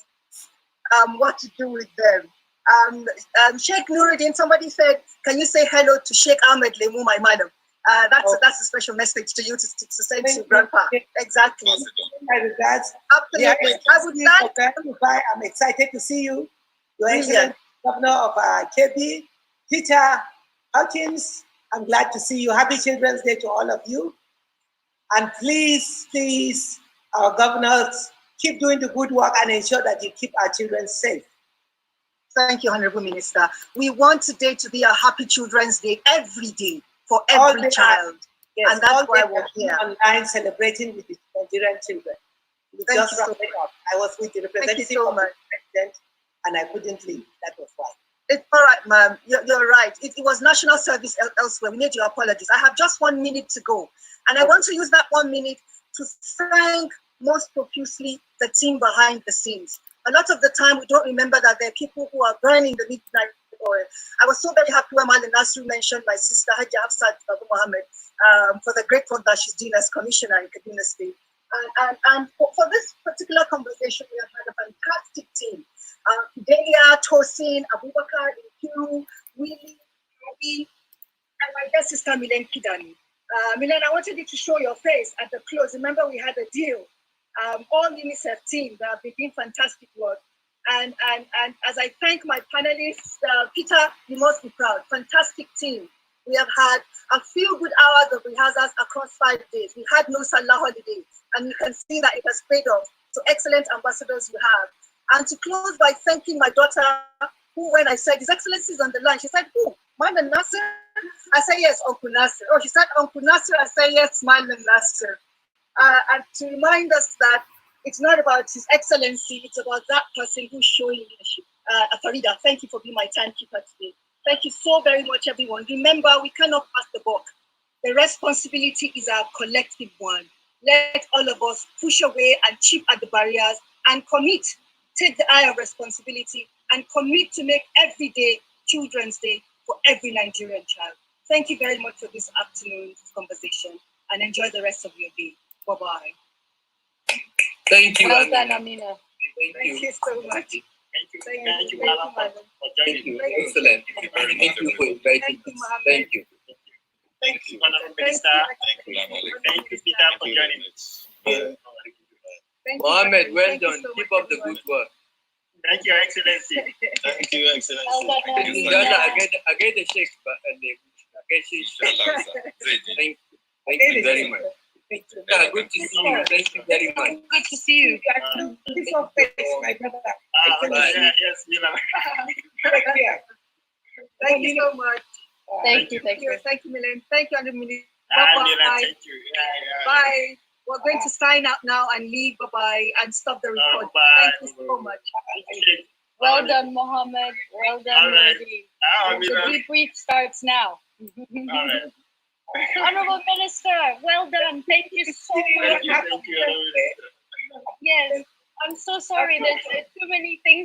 what to do with them. Sheikh Nuruddin, somebody said, can you say hello to Sheikh Ahmed Lemu, my madam? That's a special message to you to send to Grandpa. Exactly. My regards. Absolutely. I would like. I'm excited to see you. Your Excellent Governor of KB, Peter Hawkins. I'm glad to see you. Happy Children's Day to all of you. And please, please, our governors, keep doing the good work and ensure that you keep our children safe. Thank you, Honorable Minister. We want today to be a Happy Children's Day every day for every child. Yes, and that's why we're here. Online celebrating with the Nigerian children. Thank you so much. I was with the representative of the president and I couldn't leave. That was why. It's all right, ma'am. You're right. It was national service elsewhere. We need your apologies. I have just 1 minute to go. And I want to use that 1 minute to thank most profusely the team behind the scenes. A lot of the time, we don't remember that there are people who are burning the midnight oil. I was so very happy when Malin Nasir mentioned my sister, Haji Hafsat Babu Mohammed, for the great work that she's doing as commissioner in Kaduna State. And for this particular conversation, we have had a fantastic team. Delia, Tosin, Abubakar, Ikiru, Willie, Abi, and my dear sister Milen Kidani. Milen, I wanted you to show your face at the close. Remember, we had a deal. All UNICEF team that have been doing fantastic work. And as I thank my panelists, Peter, you must be proud. Fantastic team. We have had a few good hours of rehearsals across 5 days. We had no Salah holiday, and you can see that it has paid off. So excellent ambassadors you have. And to close by thanking my daughter, who, when I said, His Excellency is on the line, she said, who? Malan Nasir? I said, yes, Uncle Nasir. Oh, she said, Uncle Nasir. I said, yes, Malan Nasir. And to remind us that it's not about His Excellency, it's about that person who's showing leadership. Farida, thank you for being my timekeeper today. Thank you so very much, everyone. Remember, we cannot pass the buck. The responsibility is our collective one. Let all of us push away and chip at the barriers and commit, take the eye of responsibility and commit to make every day Children's Day for every Nigerian child. Thank you very much for this afternoon's conversation and enjoy the rest of your day. Bye-bye. Thank you. Well done, Amina. Thank you so much. Thank you, Madam, for joining. Thank you. Excellent. Thank you for inviting us. Thank you. Thank you, Honorable Minister. Thank you, Peter, for joining us. Mohammed, well done. Keep up the good work. Thank you, Excellency. Thank you, Excellency. I get the shake, but thank you very much. Yeah, good to see you. Thank you very much. Good to see you. This of face, my brother. Yes, Milan. Thank you so much. Thank you, Milen. Thank you, Honorable Minister. Milan, Bye-bye. thank you. Bye. We're going to sign out now and leave. Bye-bye and stop the record. Bye. Thank you so much. Well done, Mohammed. Well done, Mehdi. The debrief starts now. All right. Honorable Minister, well done. Thank you so much. Thank you. Yes, I'm so sorry. There's too many things